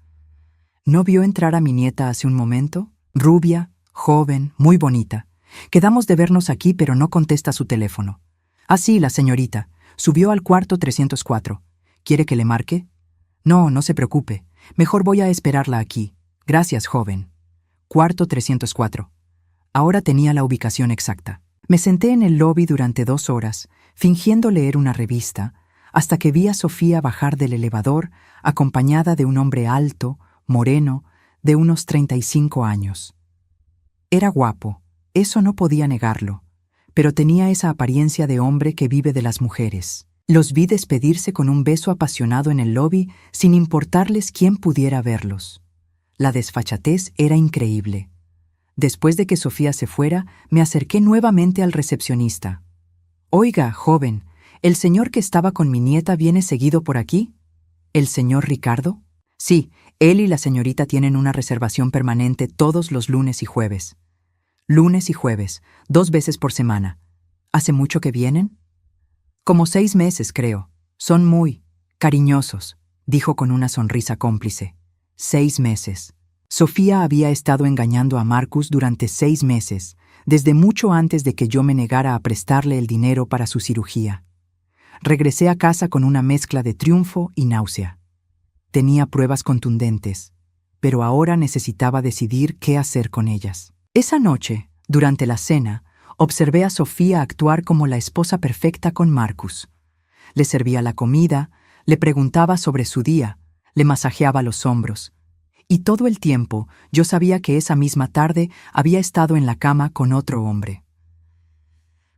¿No vio entrar a mi nieta hace un momento? Rubia, joven, muy bonita. Quedamos de vernos aquí, pero no contesta su teléfono. Ah, sí, la señorita. Subió al cuarto 304. ¿Quiere que le marque? No, no se preocupe. Mejor voy a esperarla aquí. Gracias, joven. Cuarto 304. Ahora tenía la ubicación exacta. Me senté en el lobby durante 2 horas, fingiendo leer una revista, hasta que vi a Sofía bajar del elevador, acompañada de un hombre alto, moreno, de unos 35 años. Era guapo, eso no podía negarlo, pero tenía esa apariencia de hombre que vive de las mujeres. Los vi despedirse con un beso apasionado en el lobby sin importarles quién pudiera verlos. La desfachatez era increíble. Después de que Sofía se fuera, me acerqué nuevamente al recepcionista. Oiga, joven, ¿El señor que estaba con mi nieta viene seguido por aquí? ¿El señor Ricardo? Sí, él y la señorita tienen una reservación permanente todos los lunes y jueves. Lunes y jueves, 2 veces por semana. ¿Hace mucho que vienen? Como 6 meses, creo. Son muy cariñosos, dijo con una sonrisa cómplice. 6 meses. Sofía había estado engañando a Marcus durante 6 meses, desde mucho antes de que yo me negara a prestarle el dinero para su cirugía. Regresé a casa con una mezcla de triunfo y náusea. Tenía pruebas contundentes, pero ahora necesitaba decidir qué hacer con ellas. Esa noche, durante la cena, observé a Sofía actuar como la esposa perfecta con Marcus. Le servía la comida, le preguntaba sobre su día, le masajeaba los hombros. Y todo el tiempo yo sabía que esa misma tarde había estado en la cama con otro hombre.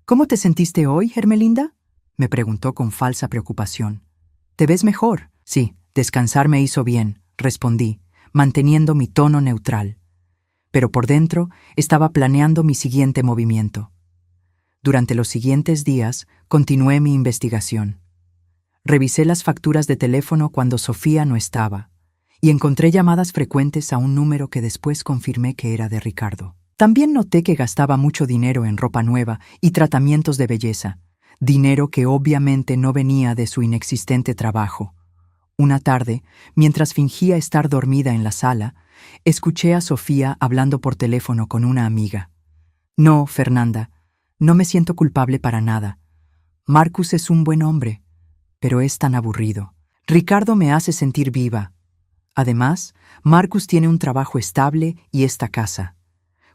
¿Cómo te sentiste hoy, Hermelinda?, me preguntó con falsa preocupación. ¿Te ves mejor? Sí, descansar me hizo bien, respondí, manteniendo mi tono neutral. Pero por dentro estaba planeando mi siguiente movimiento. Durante los siguientes días continué mi investigación. Revisé las facturas de teléfono cuando Sofía no estaba y encontré llamadas frecuentes a un número que después confirmé que era de Ricardo. También noté que gastaba mucho dinero en ropa nueva y tratamientos de belleza, dinero que obviamente no venía de su inexistente trabajo. Una tarde, mientras fingía estar dormida en la sala, escuché a Sofía hablando por teléfono con una amiga. No, Fernanda, no me siento culpable para nada. Marcus es un buen hombre, pero es tan aburrido. Ricardo me hace sentir viva. Además, Marcus tiene un trabajo estable y esta casa.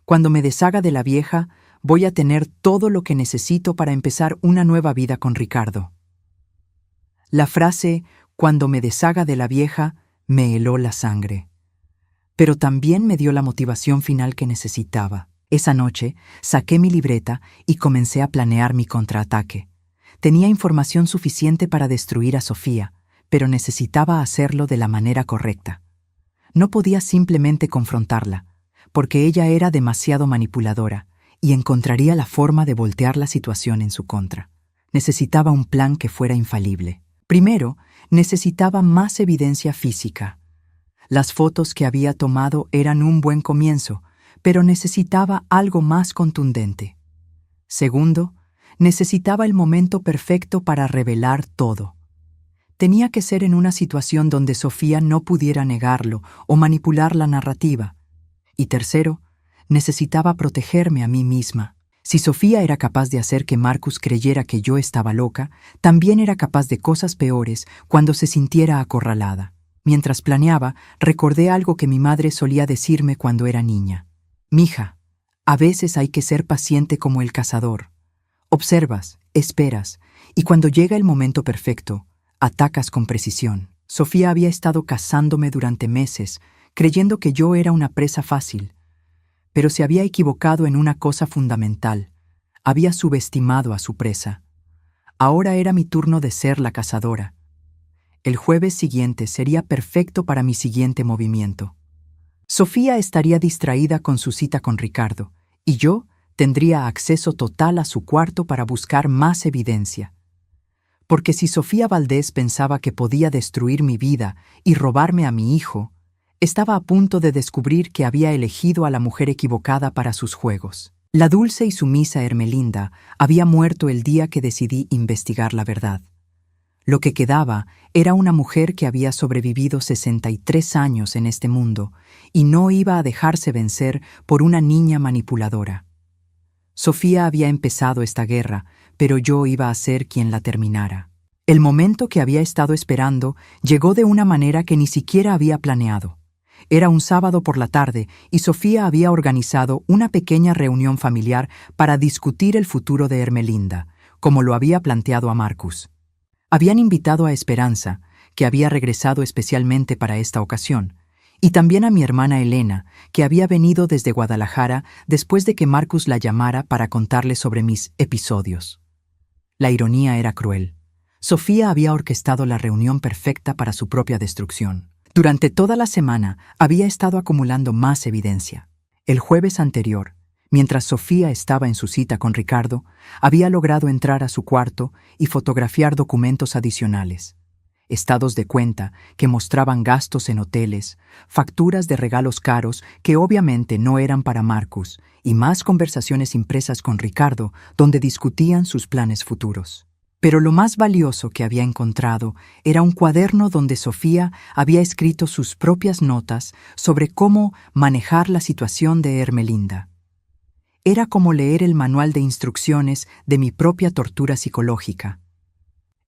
Cuando me deshaga de la vieja, voy a tener todo lo que necesito para empezar una nueva vida con Ricardo. La frase «cuando me deshaga de la vieja» me heló la sangre. Pero también me dio la motivación final que necesitaba. Esa noche saqué mi libreta y comencé a planear mi contraataque. Tenía información suficiente para destruir a Sofía, pero necesitaba hacerlo de la manera correcta. No podía simplemente confrontarla, porque ella era demasiado manipuladora y encontraría la forma de voltear la situación en su contra. Necesitaba un plan que fuera infalible. Primero, necesitaba más evidencia física. Las fotos que había tomado eran un buen comienzo, pero necesitaba algo más contundente. Segundo, necesitaba el momento perfecto para revelar todo. Tenía que ser en una situación donde Sofía no pudiera negarlo o manipular la narrativa. Y tercero, necesitaba protegerme a mí misma. Si Sofía era capaz de hacer que Marcus creyera que yo estaba loca, también era capaz de cosas peores cuando se sintiera acorralada. Mientras planeaba, recordé algo que mi madre solía decirme cuando era niña. «Mija, a veces hay que ser paciente como el cazador. Observas, esperas, y cuando llega el momento perfecto, atacas con precisión». Sofía había estado cazándome durante meses, creyendo que yo era una presa fácil. Pero se había equivocado en una cosa fundamental. Había subestimado a su presa. Ahora era mi turno de ser la cazadora. El jueves siguiente sería perfecto para mi siguiente movimiento. Sofía estaría distraída con su cita con Ricardo, y yo tendría acceso total a su cuarto para buscar más evidencia. Porque si Sofía Valdés pensaba que podía destruir mi vida y robarme a mi hijo, estaba a punto de descubrir que había elegido a la mujer equivocada para sus juegos. La dulce y sumisa Hermelinda había muerto el día que decidí investigar la verdad. Lo que quedaba era una mujer que había sobrevivido 63 años en este mundo y no iba a dejarse vencer por una niña manipuladora. Sofía había empezado esta guerra, pero yo iba a ser quien la terminara. El momento que había estado esperando llegó de una manera que ni siquiera había planeado. Era un sábado por la tarde y Sofía había organizado una pequeña reunión familiar para discutir el futuro de Hermelinda, como lo había planteado a Marcus. Habían invitado a Esperanza, que había regresado especialmente para esta ocasión, y también a mi hermana Elena, que había venido desde Guadalajara después de que Marcus la llamara para contarle sobre mis episodios. La ironía era cruel. Sofía había orquestado la reunión perfecta para su propia destrucción. Durante toda la semana había estado acumulando más evidencia. El jueves anterior, Mientras Sofía estaba en su cita con Ricardo, había logrado entrar a su cuarto y fotografiar documentos adicionales. Estados de cuenta que mostraban gastos en hoteles, facturas de regalos caros que obviamente no eran para Marcus, y más conversaciones impresas con Ricardo donde discutían sus planes futuros. Pero lo más valioso que había encontrado era un cuaderno donde Sofía había escrito sus propias notas sobre cómo manejar la situación de Ermelinda. Era como leer el manual de instrucciones de mi propia tortura psicológica.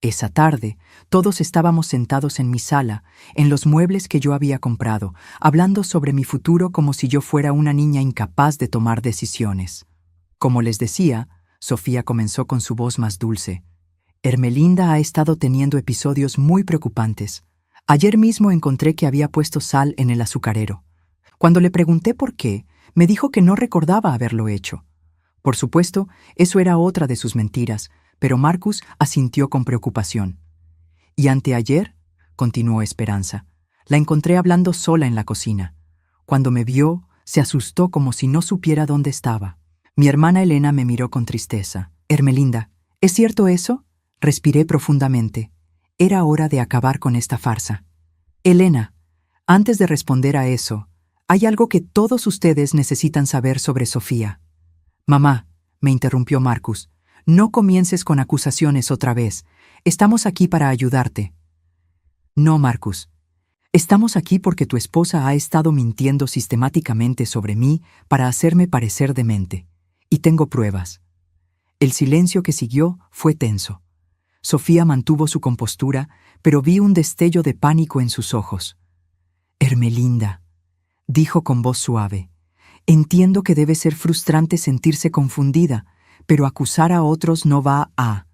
Esa tarde, todos estábamos sentados en mi sala, en los muebles que yo había comprado, hablando sobre mi futuro como si yo fuera una niña incapaz de tomar decisiones. Como les decía, Sofía comenzó con su voz más dulce. Ermelinda ha estado teniendo episodios muy preocupantes. Ayer mismo encontré que había puesto sal en el azucarero. Cuando le pregunté por qué, me dijo que no recordaba haberlo hecho. Por supuesto, eso era otra de sus mentiras, pero Marcus asintió con preocupación. Y anteayer, continuó Esperanza, la encontré hablando sola en la cocina. Cuando me vio, se asustó como si no supiera dónde estaba. Mi hermana Elena me miró con tristeza. Ermelinda, ¿es cierto eso? Respiré profundamente. Era hora de acabar con esta farsa. Elena, antes de responder a eso, hay algo que todos ustedes necesitan saber sobre Sofía. Mamá, me interrumpió Marcus, no comiences con acusaciones otra vez. Estamos aquí para ayudarte. No, Marcus. Estamos aquí porque tu esposa ha estado mintiendo sistemáticamente sobre mí para hacerme parecer demente. Y tengo pruebas. El silencio que siguió fue tenso. Sofía mantuvo su compostura, pero vi un destello de pánico en sus ojos. Ermelinda, dijo con voz suave, entiendo que debe ser frustrante sentirse confundida, pero acusar a otros no va a...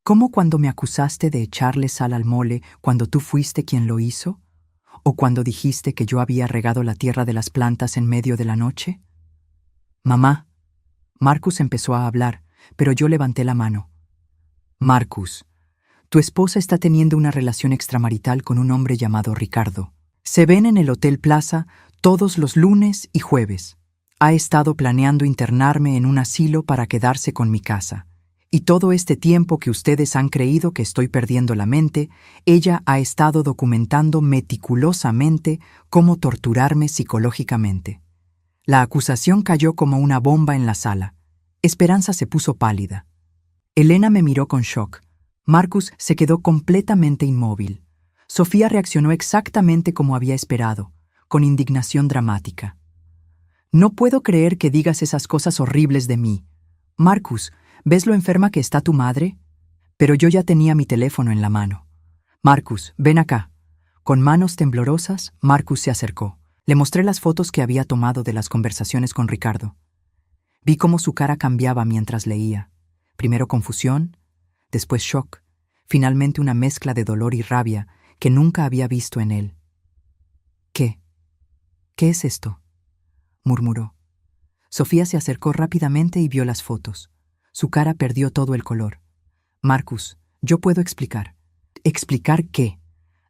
¿Cómo cuando me acusaste de echarle sal al mole cuando tú fuiste quien lo hizo? ¿O cuando dijiste que yo había regado la tierra de las plantas en medio de la noche? Mamá. Marcus empezó a hablar, pero yo levanté la mano. Marcus, tu esposa está teniendo una relación extramarital con un hombre llamado Ricardo. Se ven en el Hotel Plaza todos los lunes y jueves. Ha estado planeando internarme en un asilo para quedarse con mi casa. Y todo este tiempo que ustedes han creído que estoy perdiendo la mente, ella ha estado documentando meticulosamente cómo torturarme psicológicamente. La acusación cayó como una bomba en la sala. Esperanza se puso pálida. Elena me miró con shock. Marcus se quedó completamente inmóvil. Sofía reaccionó exactamente como había esperado, con indignación dramática. No puedo creer que digas esas cosas horribles de mí. Marcus, ¿ves lo enferma que está tu madre? Pero yo ya tenía mi teléfono en la mano. Marcus, ven acá. Con manos temblorosas, Marcus se acercó. Le mostré las fotos que había tomado de las conversaciones con Ricardo. Vi cómo su cara cambiaba mientras leía. Primero confusión, después shock, finalmente una mezcla de dolor y rabia que nunca había visto en él. ¿Qué? ¿Qué es esto?, murmuró. Sofía se acercó rápidamente y vio las fotos. Su cara perdió todo el color. Marcus, yo puedo explicar. ¿Explicar qué?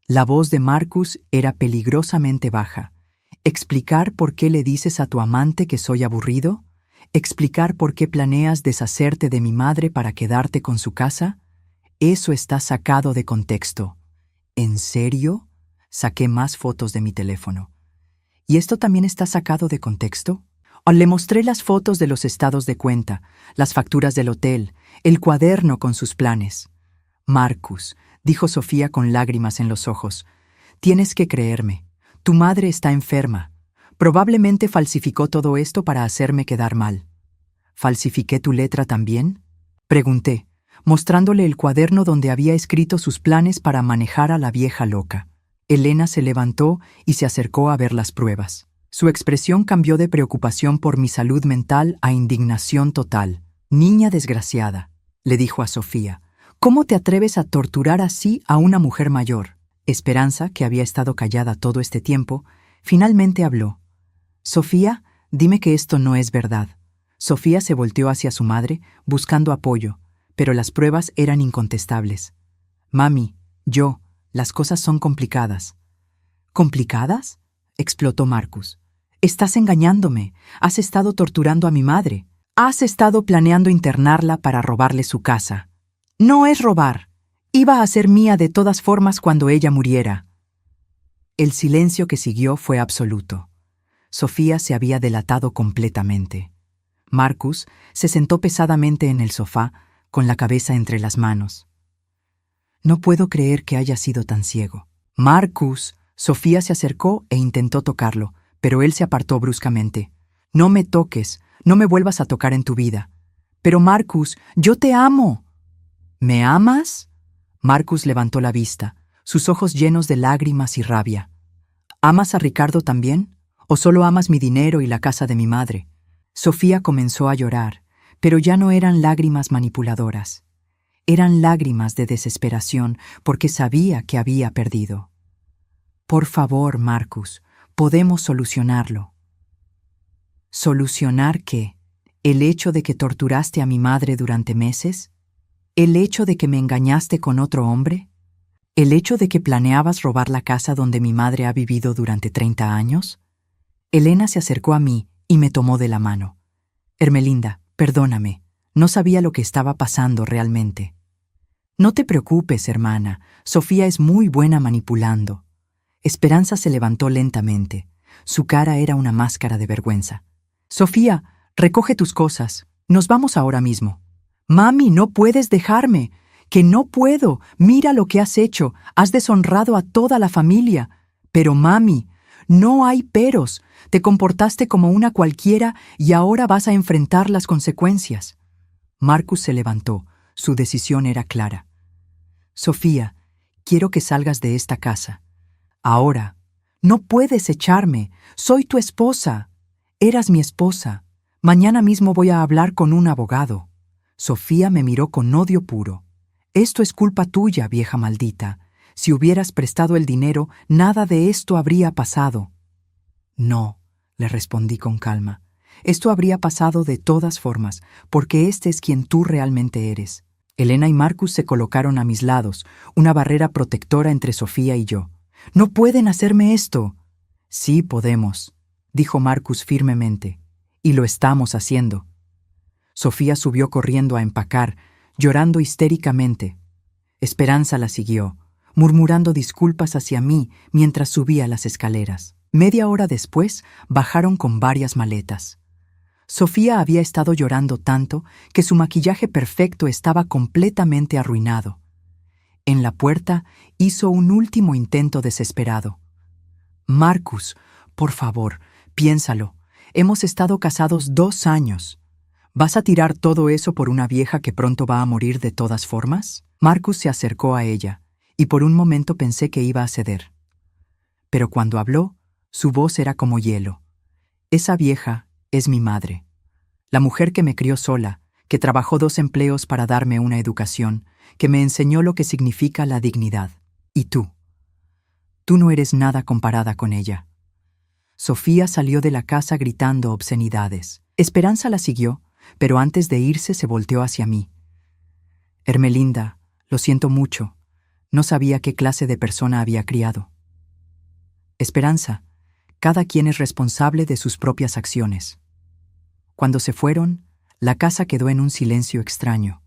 La voz de Marcus era peligrosamente baja. ¿Explicar por qué le dices a tu amante que soy aburrido? ¿Explicar por qué planeas deshacerte de mi madre para quedarte con su casa? Eso está sacado de contexto. ¿En serio? Saqué más fotos de mi teléfono. ¿Y esto también está sacado de contexto? Le mostré las fotos de los estados de cuenta, las facturas del hotel, el cuaderno con sus planes. Marcus, dijo Sofía con lágrimas en los ojos, tienes que creerme. Tu madre está enferma. Probablemente falsificó todo esto para hacerme quedar mal. ¿Falsifiqué tu letra también?, pregunté, mostrándole el cuaderno donde había escrito sus planes para manejar a la vieja loca. Elena se levantó y se acercó a ver las pruebas. Su expresión cambió de preocupación por mi salud mental a indignación total. Niña desgraciada, le dijo a Sofía, ¿cómo te atreves a torturar así a una mujer mayor? Esperanza, que había estado callada todo este tiempo, finalmente habló. Sofía, dime que esto no es verdad. Sofía se volteó hacia su madre, buscando apoyo, pero las pruebas eran incontestables. Mami, las cosas son complicadas. ¿Complicadas?, explotó Marcus. Estás engañándome. Has estado torturando a mi madre. Has estado planeando internarla para robarle su casa. No es robar. Iba a ser mía de todas formas cuando ella muriera. El silencio que siguió fue absoluto. Sofía se había delatado completamente. Marcus se sentó pesadamente en el sofá, con la cabeza entre las manos. No puedo creer que haya sido tan ciego. Marcus. Sofía se acercó e intentó tocarlo, pero él se apartó bruscamente. No me toques, no me vuelvas a tocar en tu vida. Pero Marcus, yo te amo. ¿Me amas? Marcus levantó la vista, sus ojos llenos de lágrimas y rabia. ¿Amas a Ricardo también? ¿O solo amas mi dinero y la casa de mi madre? Sofía comenzó a llorar, pero ya no eran lágrimas manipuladoras. Eran lágrimas de desesperación porque sabía que había perdido. Por favor, Marcus, podemos solucionarlo. ¿Solucionar qué? ¿El hecho de que torturaste a mi madre durante meses? ¿El hecho de que me engañaste con otro hombre? ¿El hecho de que planeabas robar la casa donde mi madre ha vivido durante 30 años? Elena se acercó a mí y me tomó de la mano. Ermelinda, perdóname, no sabía lo que estaba pasando realmente. No te preocupes, hermana, Sofía es muy buena manipulando. Esperanza se levantó lentamente. Su cara era una máscara de vergüenza. Sofía, recoge tus cosas. Nos vamos ahora mismo. Mami, no puedes dejarme. Que no puedo. Mira lo que has hecho. Has deshonrado a toda la familia. Pero mami, no hay peros. Te comportaste como una cualquiera y ahora vas a enfrentar las consecuencias. Marcus se levantó. Su decisión era clara. Sofía, quiero que salgas de esta casa. Ahora. No puedes echarme. Soy tu esposa. Eras mi esposa. Mañana mismo voy a hablar con un abogado. Sofía me miró con odio puro. Esto es culpa tuya, vieja maldita. Si hubieras prestado el dinero, nada de esto habría pasado. No, le respondí con calma. Esto habría pasado de todas formas, porque este es quien tú realmente eres. Elena y Marcus se colocaron a mis lados, una barrera protectora entre Sofía y yo. ¡No pueden hacerme esto! Sí podemos, dijo Marcus firmemente, y lo estamos haciendo. Sofía subió corriendo a empacar, llorando histéricamente. Esperanza la siguió, murmurando disculpas hacia mí mientras subía las escaleras. Media hora después, bajaron con varias maletas. Sofía había estado llorando tanto que su maquillaje perfecto estaba completamente arruinado. En la puerta hizo un último intento desesperado. Marcus, por favor, piénsalo. Hemos estado casados 2 años. ¿Vas a tirar todo eso por una vieja que pronto va a morir de todas formas? Marcus se acercó a ella, y por un momento pensé que iba a ceder. Pero cuando habló, su voz era como hielo. Esa vieja es mi madre. La mujer que me crió sola, que trabajó 2 empleos para darme una educación, que me enseñó lo que significa la dignidad. Y tú. Tú no eres nada comparada con ella. Sofía salió de la casa gritando obscenidades. Esperanza la siguió, pero antes de irse se volteó hacia mí. Ermelinda, lo siento mucho. No sabía qué clase de persona había criado. Esperanza, cada quien es responsable de sus propias acciones. Cuando se fueron, la casa quedó en un silencio extraño.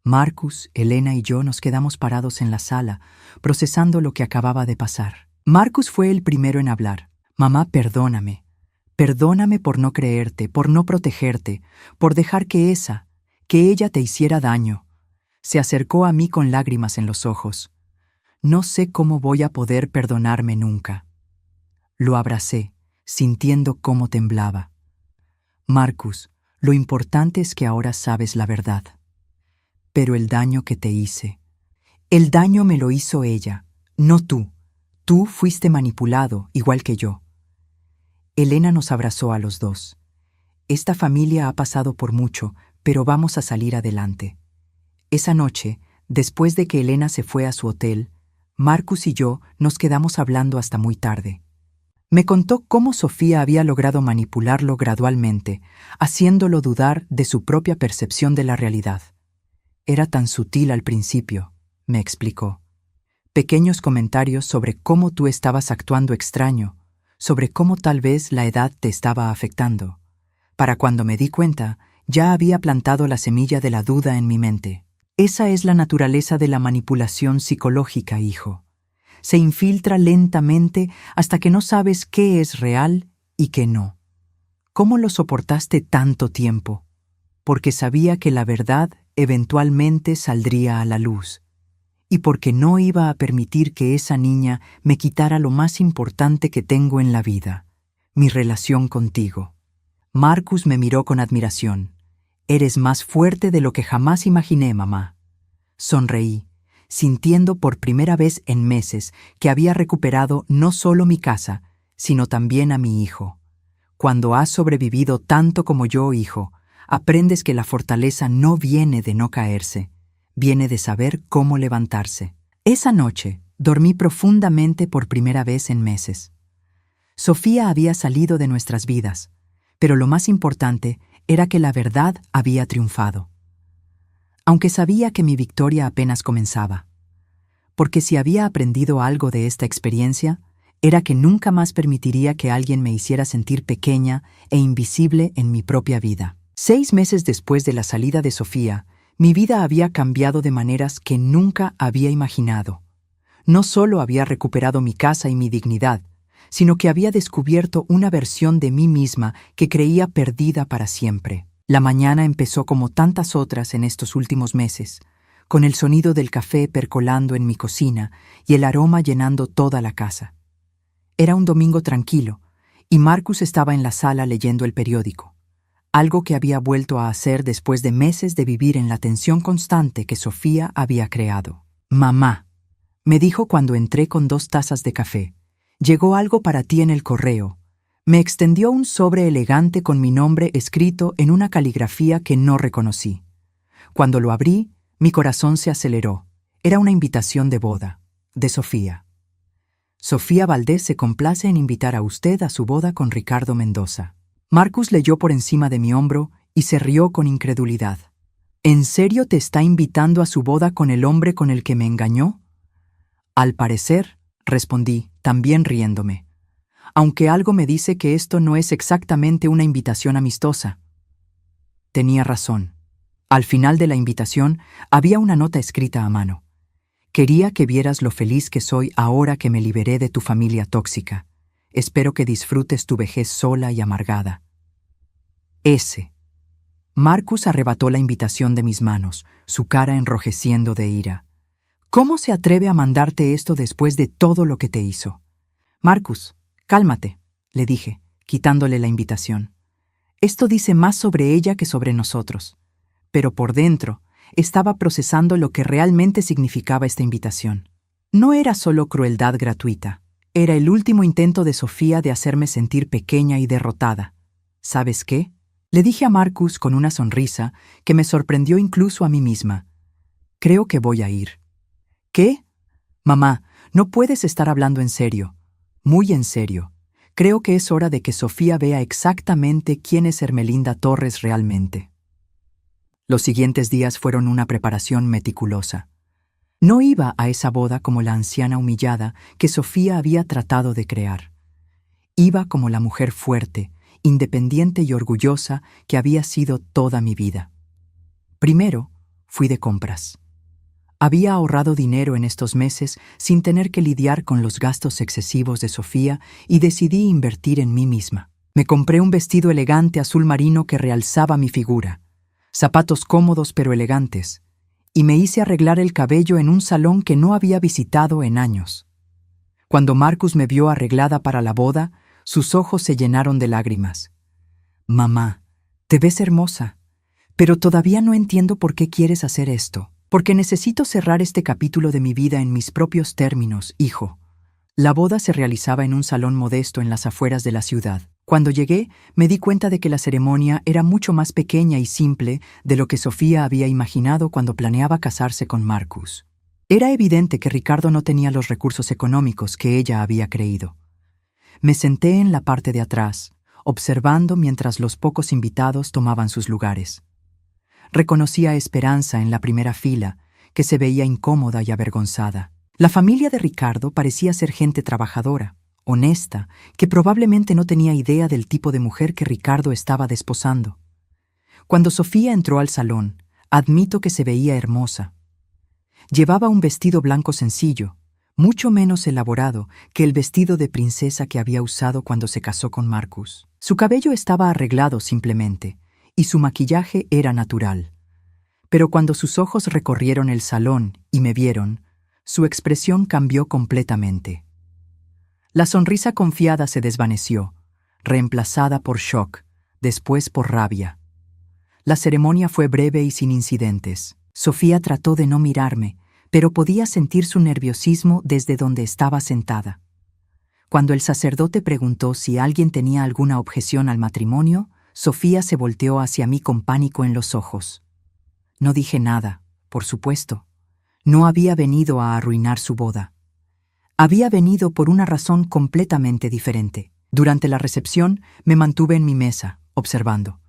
Marcus, Elena y yo nos quedamos parados en la sala, procesando lo que acababa de pasar. Marcus fue el primero en hablar. Mamá, perdóname. Perdóname por no creerte, por no protegerte, por dejar que ella te hiciera daño. Se acercó a mí con lágrimas en los ojos. No sé cómo voy a poder perdonarme nunca. Lo abracé, sintiendo cómo temblaba. Marcus, lo importante es que ahora sabes la verdad. Pero el daño que te hice, el daño me lo hizo ella, no tú. Tú fuiste manipulado, igual que yo. Elena nos abrazó a los dos. Esta familia ha pasado por mucho, pero vamos a salir adelante. Esa noche, después de que Elena se fue a su hotel, Marcus y yo nos quedamos hablando hasta muy tarde. Me contó cómo Sofía había logrado manipularlo gradualmente, haciéndolo dudar de su propia percepción de la realidad. Era tan sutil al principio, me explicó. Pequeños comentarios sobre cómo tú estabas actuando extraño, sobre cómo tal vez la edad te estaba afectando. Para cuando me di cuenta, ya había plantado la semilla de la duda en mi mente. Esa es la naturaleza de la manipulación psicológica, hijo. Se infiltra lentamente hasta que no sabes qué es real y qué no. ¿Cómo lo soportaste tanto tiempo? Porque sabía que la verdad eventualmente saldría a la luz. Y porque no iba a permitir que esa niña me quitara lo más importante que tengo en la vida, mi relación contigo. Marcus me miró con admiración. Eres más fuerte de lo que jamás imaginé, mamá. Sonreí, sintiendo por primera vez en meses que había recuperado no solo mi casa, sino también a mi hijo. Cuando has sobrevivido tanto como yo, hijo, aprendes que la fortaleza no viene de no caerse, viene de saber cómo levantarse. Esa noche dormí profundamente por primera vez en meses. Sofía había salido de nuestras vidas, pero lo más importante era que la verdad había triunfado. Aunque sabía que mi victoria apenas comenzaba. Porque si había aprendido algo de esta experiencia, era que nunca más permitiría que alguien me hiciera sentir pequeña e invisible en mi propia vida. 6 meses después de la salida de Sofía, mi vida había cambiado de maneras que nunca había imaginado. No solo había recuperado mi casa y mi dignidad, sino que había descubierto una versión de mí misma que creía perdida para siempre. La mañana empezó como tantas otras en estos últimos meses, con el sonido del café percolando en mi cocina y el aroma llenando toda la casa. Era un domingo tranquilo, y Marcus estaba en la sala leyendo el periódico, algo que había vuelto a hacer después de meses de vivir en la tensión constante que Sofía había creado. «Mamá», me dijo cuando entré con 2 tazas de café, «llegó algo para ti en el correo». Me extendió un sobre elegante con mi nombre escrito en una caligrafía que no reconocí. Cuando lo abrí, mi corazón se aceleró. Era una invitación de boda, de Sofía. Sofía Valdés se complace en invitar a usted a su boda con Ricardo Mendoza. Marcus leyó por encima de mi hombro y se rió con incredulidad. ¿En serio te está invitando a su boda con el hombre con el que me engañó? Al parecer, respondí, también riéndome. Aunque algo me dice que esto no es exactamente una invitación amistosa. Tenía razón. Al final de la invitación había una nota escrita a mano. Quería que vieras lo feliz que soy ahora que me liberé de tu familia tóxica. Espero que disfrutes tu vejez sola y amargada. S. Marcus arrebató la invitación de mis manos, su cara enrojeciendo de ira. ¿Cómo se atreve a mandarte esto después de todo lo que te hizo? Marcus, cálmate, le dije, quitándole la invitación. Esto dice más sobre ella que sobre nosotros. Pero por dentro, estaba procesando lo que realmente significaba esta invitación. No era solo crueldad gratuita, era el último intento de Sofía de hacerme sentir pequeña y derrotada. ¿Sabes qué? Le dije a Marcus con una sonrisa que me sorprendió incluso a mí misma. Creo que voy a ir. ¿Qué? Mamá, no puedes estar hablando en serio. Muy en serio. Creo que es hora de que Sofía vea exactamente quién es Hermelinda Torres realmente. Los siguientes días fueron una preparación meticulosa. No iba a esa boda como la anciana humillada que Sofía había tratado de crear. Iba como la mujer fuerte, independiente y orgullosa que había sido toda mi vida. Primero, fui de compras. Había ahorrado dinero en estos meses sin tener que lidiar con los gastos excesivos de Sofía y decidí invertir en mí misma. Me compré un vestido elegante azul marino que realzaba mi figura, zapatos cómodos pero elegantes, y me hice arreglar el cabello en un salón que no había visitado en años. Cuando Marcus me vio arreglada para la boda, sus ojos se llenaron de lágrimas. «Mamá, te ves hermosa, pero todavía no entiendo por qué quieres hacer esto. Porque necesito cerrar este capítulo de mi vida en mis propios términos, hijo». La boda se realizaba en un salón modesto en las afueras de la ciudad. Cuando llegué, me di cuenta de que la ceremonia era mucho más pequeña y simple de lo que Sofía había imaginado cuando planeaba casarse con Marcus. Era evidente que Ricardo no tenía los recursos económicos que ella había creído. Me senté en la parte de atrás, observando mientras los pocos invitados tomaban sus lugares. Reconocí a Esperanza en la primera fila, que se veía incómoda y avergonzada. La familia de Ricardo parecía ser gente trabajadora, honesta, que probablemente no tenía idea del tipo de mujer que Ricardo estaba desposando. Cuando Sofía entró al salón, admito que se veía hermosa. Llevaba un vestido blanco sencillo, mucho menos elaborado que el vestido de princesa que había usado cuando se casó con Marcus. Su cabello estaba arreglado simplemente, y su maquillaje era natural. Pero cuando sus ojos recorrieron el salón y me vieron, su expresión cambió completamente. La sonrisa confiada se desvaneció, reemplazada por shock, después por rabia. La ceremonia fue breve y sin incidentes. Sofía trató de no mirarme, pero podía sentir su nerviosismo desde donde estaba sentada. Cuando el sacerdote preguntó si alguien tenía alguna objeción al matrimonio, Sofía se volteó hacia mí con pánico en los ojos. No dije nada, por supuesto. No había venido a arruinar su boda. Había venido por una razón completamente diferente. Durante la recepción me mantuve en mi mesa, observando.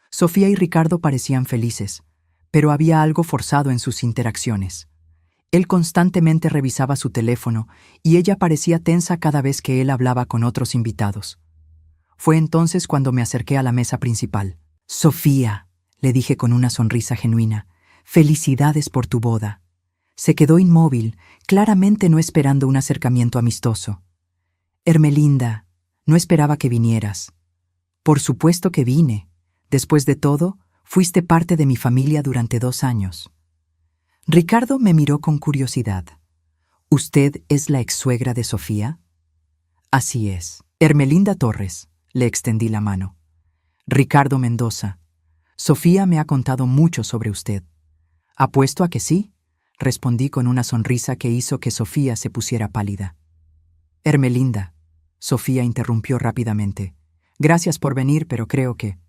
Sofía y Ricardo parecían felices, pero había algo forzado en sus interacciones. Él constantemente revisaba su teléfono y ella parecía tensa cada vez que él hablaba con otros invitados. Fue entonces cuando me acerqué a la mesa principal. «Sofía», le dije con una sonrisa genuina, «felicidades por tu boda». Se quedó inmóvil, claramente no esperando un acercamiento amistoso. «Hermelinda, no esperaba que vinieras». «Por supuesto que vine. Después de todo, fuiste parte de mi familia durante 2 años». Ricardo me miró con curiosidad. «¿Usted es la ex-suegra de Sofía?» «Así es. Hermelinda Torres», le extendí la mano. «Ricardo Mendoza. Sofía me ha contado mucho sobre usted». «Apuesto a que sí», respondí con una sonrisa que hizo que Sofía se pusiera pálida. «Hermelinda», Sofía interrumpió rápidamente. «Gracias por venir, pero creo que...»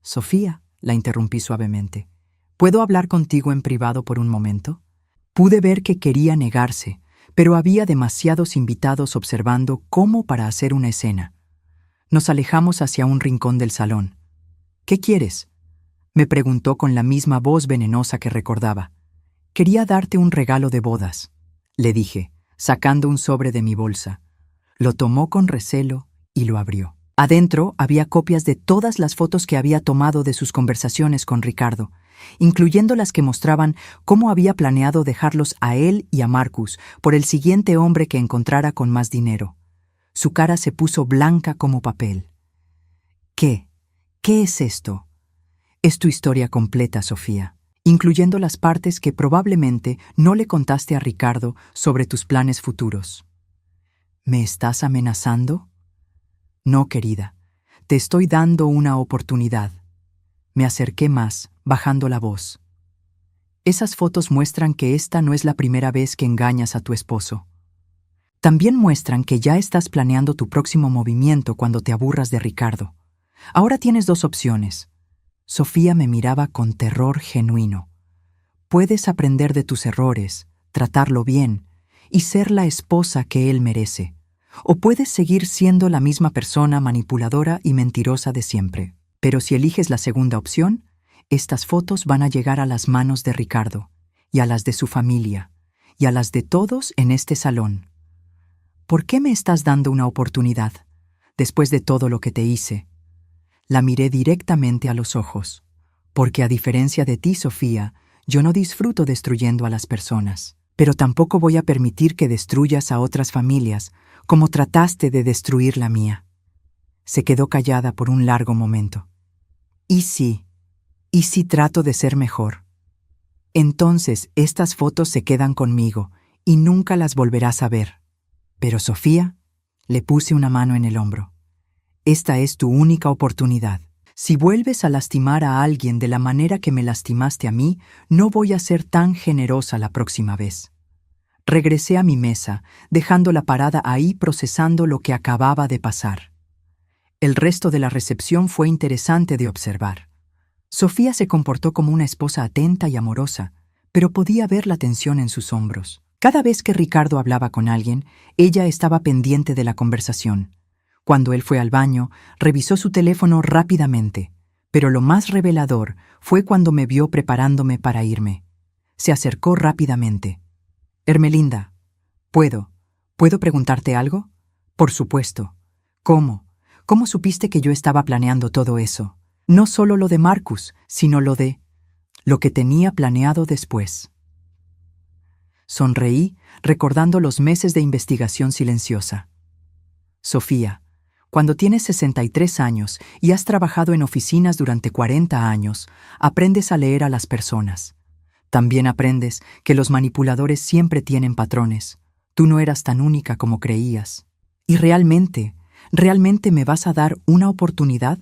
«Sofía», la interrumpí suavemente, ¿puedo hablar contigo en privado por un momento?» Pude ver que quería negarse, pero había demasiados invitados observando como para hacer una escena. Nos alejamos hacia un rincón del salón. «¿Qué quieres?», me preguntó con la misma voz venenosa que recordaba. «Quería darte un regalo de bodas», le dije, sacando un sobre de mi bolsa. Lo tomó con recelo y lo abrió. Adentro había copias de todas las fotos que había tomado de sus conversaciones con Ricardo, incluyendo las que mostraban cómo había planeado dejarlos a él y a Marcus por el siguiente hombre que encontrara con más dinero. Su cara se puso blanca como papel. ¿Qué? ¿Qué es esto? Es tu historia completa, Sofía, incluyendo las partes que probablemente no le contaste a Ricardo sobre tus planes futuros. ¿Me estás amenazando? No, querida, te estoy dando una oportunidad. Me acerqué más, bajando la voz. Esas fotos muestran que esta no es la primera vez que engañas a tu esposo. También muestran que ya estás planeando tu próximo movimiento cuando te aburras de Ricardo. Ahora tienes 2 opciones. Sofía me miraba con terror genuino. Puedes aprender de tus errores, tratarlo bien y ser la esposa que él merece. O puedes seguir siendo la misma persona manipuladora y mentirosa de siempre. Pero si eliges la segunda opción, estas fotos van a llegar a las manos de Ricardo, y a las de su familia, y a las de todos en este salón. ¿Por qué me estás dando una oportunidad, después de todo lo que te hice? La miré directamente a los ojos, porque a diferencia de ti, Sofía, yo no disfruto destruyendo a las personas, pero tampoco voy a permitir que destruyas a otras familias como trataste de destruir la mía. Se quedó callada por un largo momento. ¿Y si trato de ser mejor? Entonces estas fotos se quedan conmigo y nunca las volverás a ver. Pero Sofía, le puse una mano en el hombro. Esta es tu única oportunidad. Si vuelves a lastimar a alguien de la manera que me lastimaste a mí, no voy a ser tan generosa la próxima vez. Regresé a mi mesa, dejándola parada ahí procesando lo que acababa de pasar. El resto de la recepción fue interesante de observar. Sofía se comportó como una esposa atenta y amorosa, pero podía ver la tensión en sus hombros. Cada vez que Ricardo hablaba con alguien, ella estaba pendiente de la conversación. Cuando él fue al baño, revisó su teléfono rápidamente, pero lo más revelador fue cuando me vio preparándome para irme. Se acercó rápidamente. «Hermelinda, ¿puedo preguntarte algo?» Por supuesto. ¿Cómo? ¿Cómo supiste que yo estaba planeando todo eso? No solo lo de Marcus, sino lo que tenía planeado después. Sonreí, recordando los meses de investigación silenciosa. Sofía, cuando tienes 63 años y has trabajado en oficinas durante 40 años, aprendes a leer a las personas. También aprendes que los manipuladores siempre tienen patrones. Tú no eras tan única como creías. ¿Y realmente me vas a dar una oportunidad?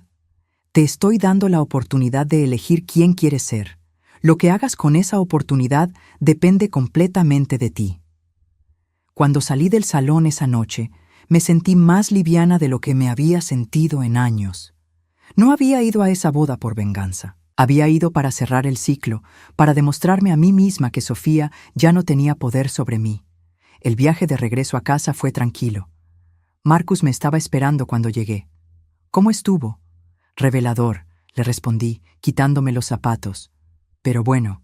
Te estoy dando la oportunidad de elegir quién quieres ser. Lo que hagas con esa oportunidad depende completamente de ti. Cuando salí del salón esa noche, me sentí más liviana de lo que me había sentido en años. No había ido a esa boda por venganza. Había ido para cerrar el ciclo, para demostrarme a mí misma que Sofía ya no tenía poder sobre mí. El viaje de regreso a casa fue tranquilo. Marcus me estaba esperando cuando llegué. ¿Cómo estuvo? Revelador, le respondí, quitándome los zapatos. Pero bueno,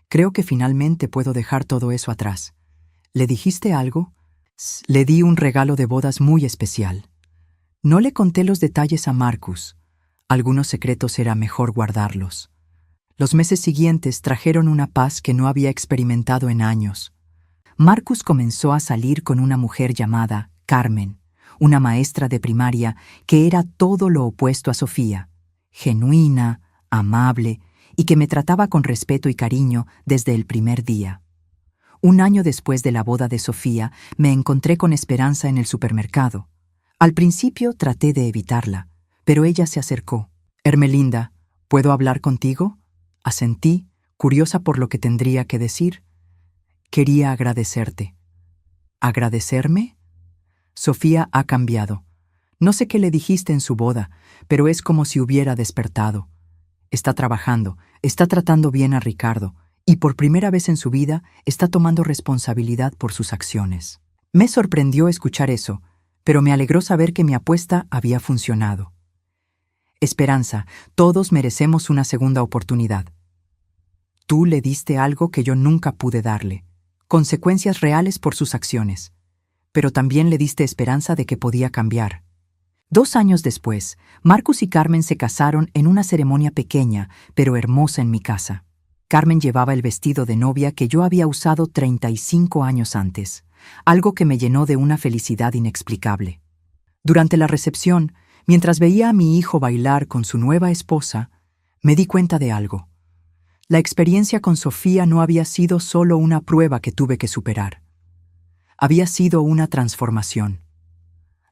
creo que finalmente puedo dejar todo eso atrás. ¿Le dijiste algo? Le di un regalo de bodas muy especial. No le conté los detalles a Marcus. Algunos secretos era mejor guardarlos. Los meses siguientes trajeron una paz que no había experimentado en años. Marcus comenzó a salir con una mujer llamada Carmen, una maestra de primaria que era todo lo opuesto a Sofía, genuina, amable y que me trataba con respeto y cariño desde el primer día. Un año después de la boda de Sofía, me encontré con Esperanza en el supermercado. Al principio traté de evitarla, pero ella se acercó. «Hermelinda, ¿puedo hablar contigo?» Asentí, curiosa por lo que tendría que decir. «Quería agradecerte». ¿Agradecerme? Sofía ha cambiado. No sé qué le dijiste en su boda, pero es como si hubiera despertado. Está trabajando, está tratando bien a Ricardo, y por primera vez en su vida está tomando responsabilidad por sus acciones. Me sorprendió escuchar eso, pero me alegró saber que mi apuesta había funcionado. Esperanza, todos merecemos una segunda oportunidad. Tú le diste algo que yo nunca pude darle, consecuencias reales por sus acciones, pero también le diste esperanza de que podía cambiar. 2 años después, Marcus y Carmen se casaron en una ceremonia pequeña, pero hermosa en mi casa. Carmen llevaba el vestido de novia que yo había usado 35 años antes, algo que me llenó de una felicidad inexplicable. Durante la recepción, mientras veía a mi hijo bailar con su nueva esposa, me di cuenta de algo. La experiencia con Sofía no había sido solo una prueba que tuve que superar. Había sido una transformación.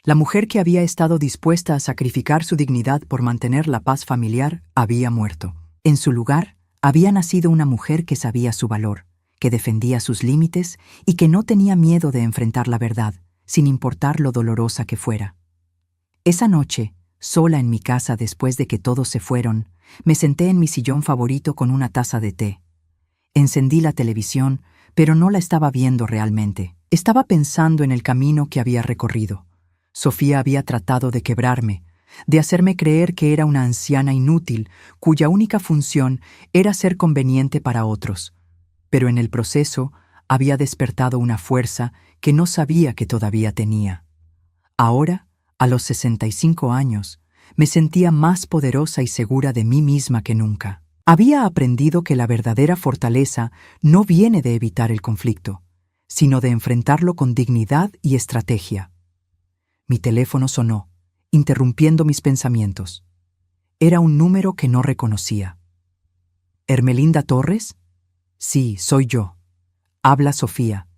La mujer que había estado dispuesta a sacrificar su dignidad por mantener la paz familiar había muerto. En su lugar, había nacido una mujer que sabía su valor, que defendía sus límites y que no tenía miedo de enfrentar la verdad, sin importar lo dolorosa que fuera. Esa noche, sola en mi casa después de que todos se fueron, me senté en mi sillón favorito con una taza de té. Encendí la televisión, pero no la estaba viendo realmente. Estaba pensando en el camino que había recorrido. Sofía había tratado de quebrarme, de hacerme creer que era una anciana inútil, cuya única función era ser conveniente para otros. Pero en el proceso había despertado una fuerza que no sabía que todavía tenía. Ahora, a los 65 años, me sentía más poderosa y segura de mí misma que nunca. Había aprendido que la verdadera fortaleza no viene de evitar el conflicto, sino de enfrentarlo con dignidad y estrategia. Mi teléfono sonó, interrumpiendo mis pensamientos. Era un número que no reconocía. ¿Hermelinda Torres? Sí, soy yo. Habla Sofía.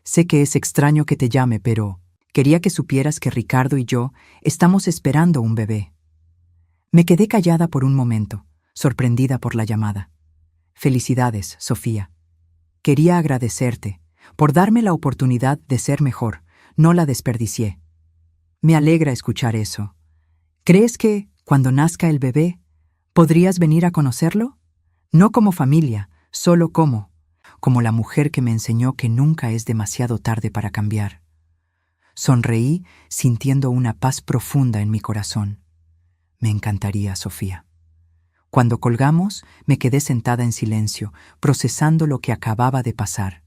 Sé que es extraño que te llame, pero quería que supieras que Ricardo y yo estamos esperando un bebé. Me quedé callada por un momento, sorprendida por la llamada. Felicidades, Sofía. Quería agradecerte por darme la oportunidad de ser mejor. No la desperdicié. Me alegra escuchar eso. ¿Crees que, cuando nazca el bebé, podrías venir a conocerlo? No como familia, solo como la mujer que me enseñó que nunca es demasiado tarde para cambiar. Sonreí, sintiendo una paz profunda en mi corazón. Me encantaría, Sofía. Cuando colgamos, me quedé sentada en silencio, procesando lo que acababa de pasar.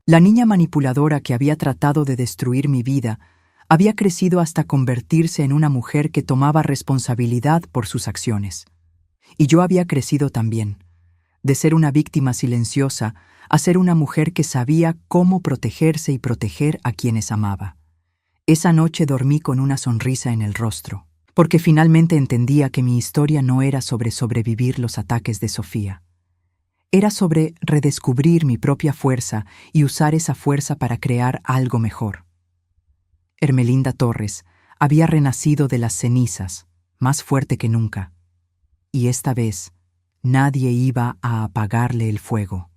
La niña manipuladora que había tratado de destruir mi vida Había crecido hasta convertirse en una mujer que tomaba responsabilidad por sus acciones. Y yo había crecido también, de ser una víctima silenciosa a ser una mujer que sabía cómo protegerse y proteger a quienes amaba. Esa noche dormí con una sonrisa en el rostro, porque finalmente entendía que mi historia no era sobre sobrevivir los ataques de Sofía. Era sobre redescubrir mi propia fuerza y usar esa fuerza para crear algo mejor. Ermelinda Torres había renacido de las cenizas, más fuerte que nunca, y esta vez nadie iba a apagarle el fuego.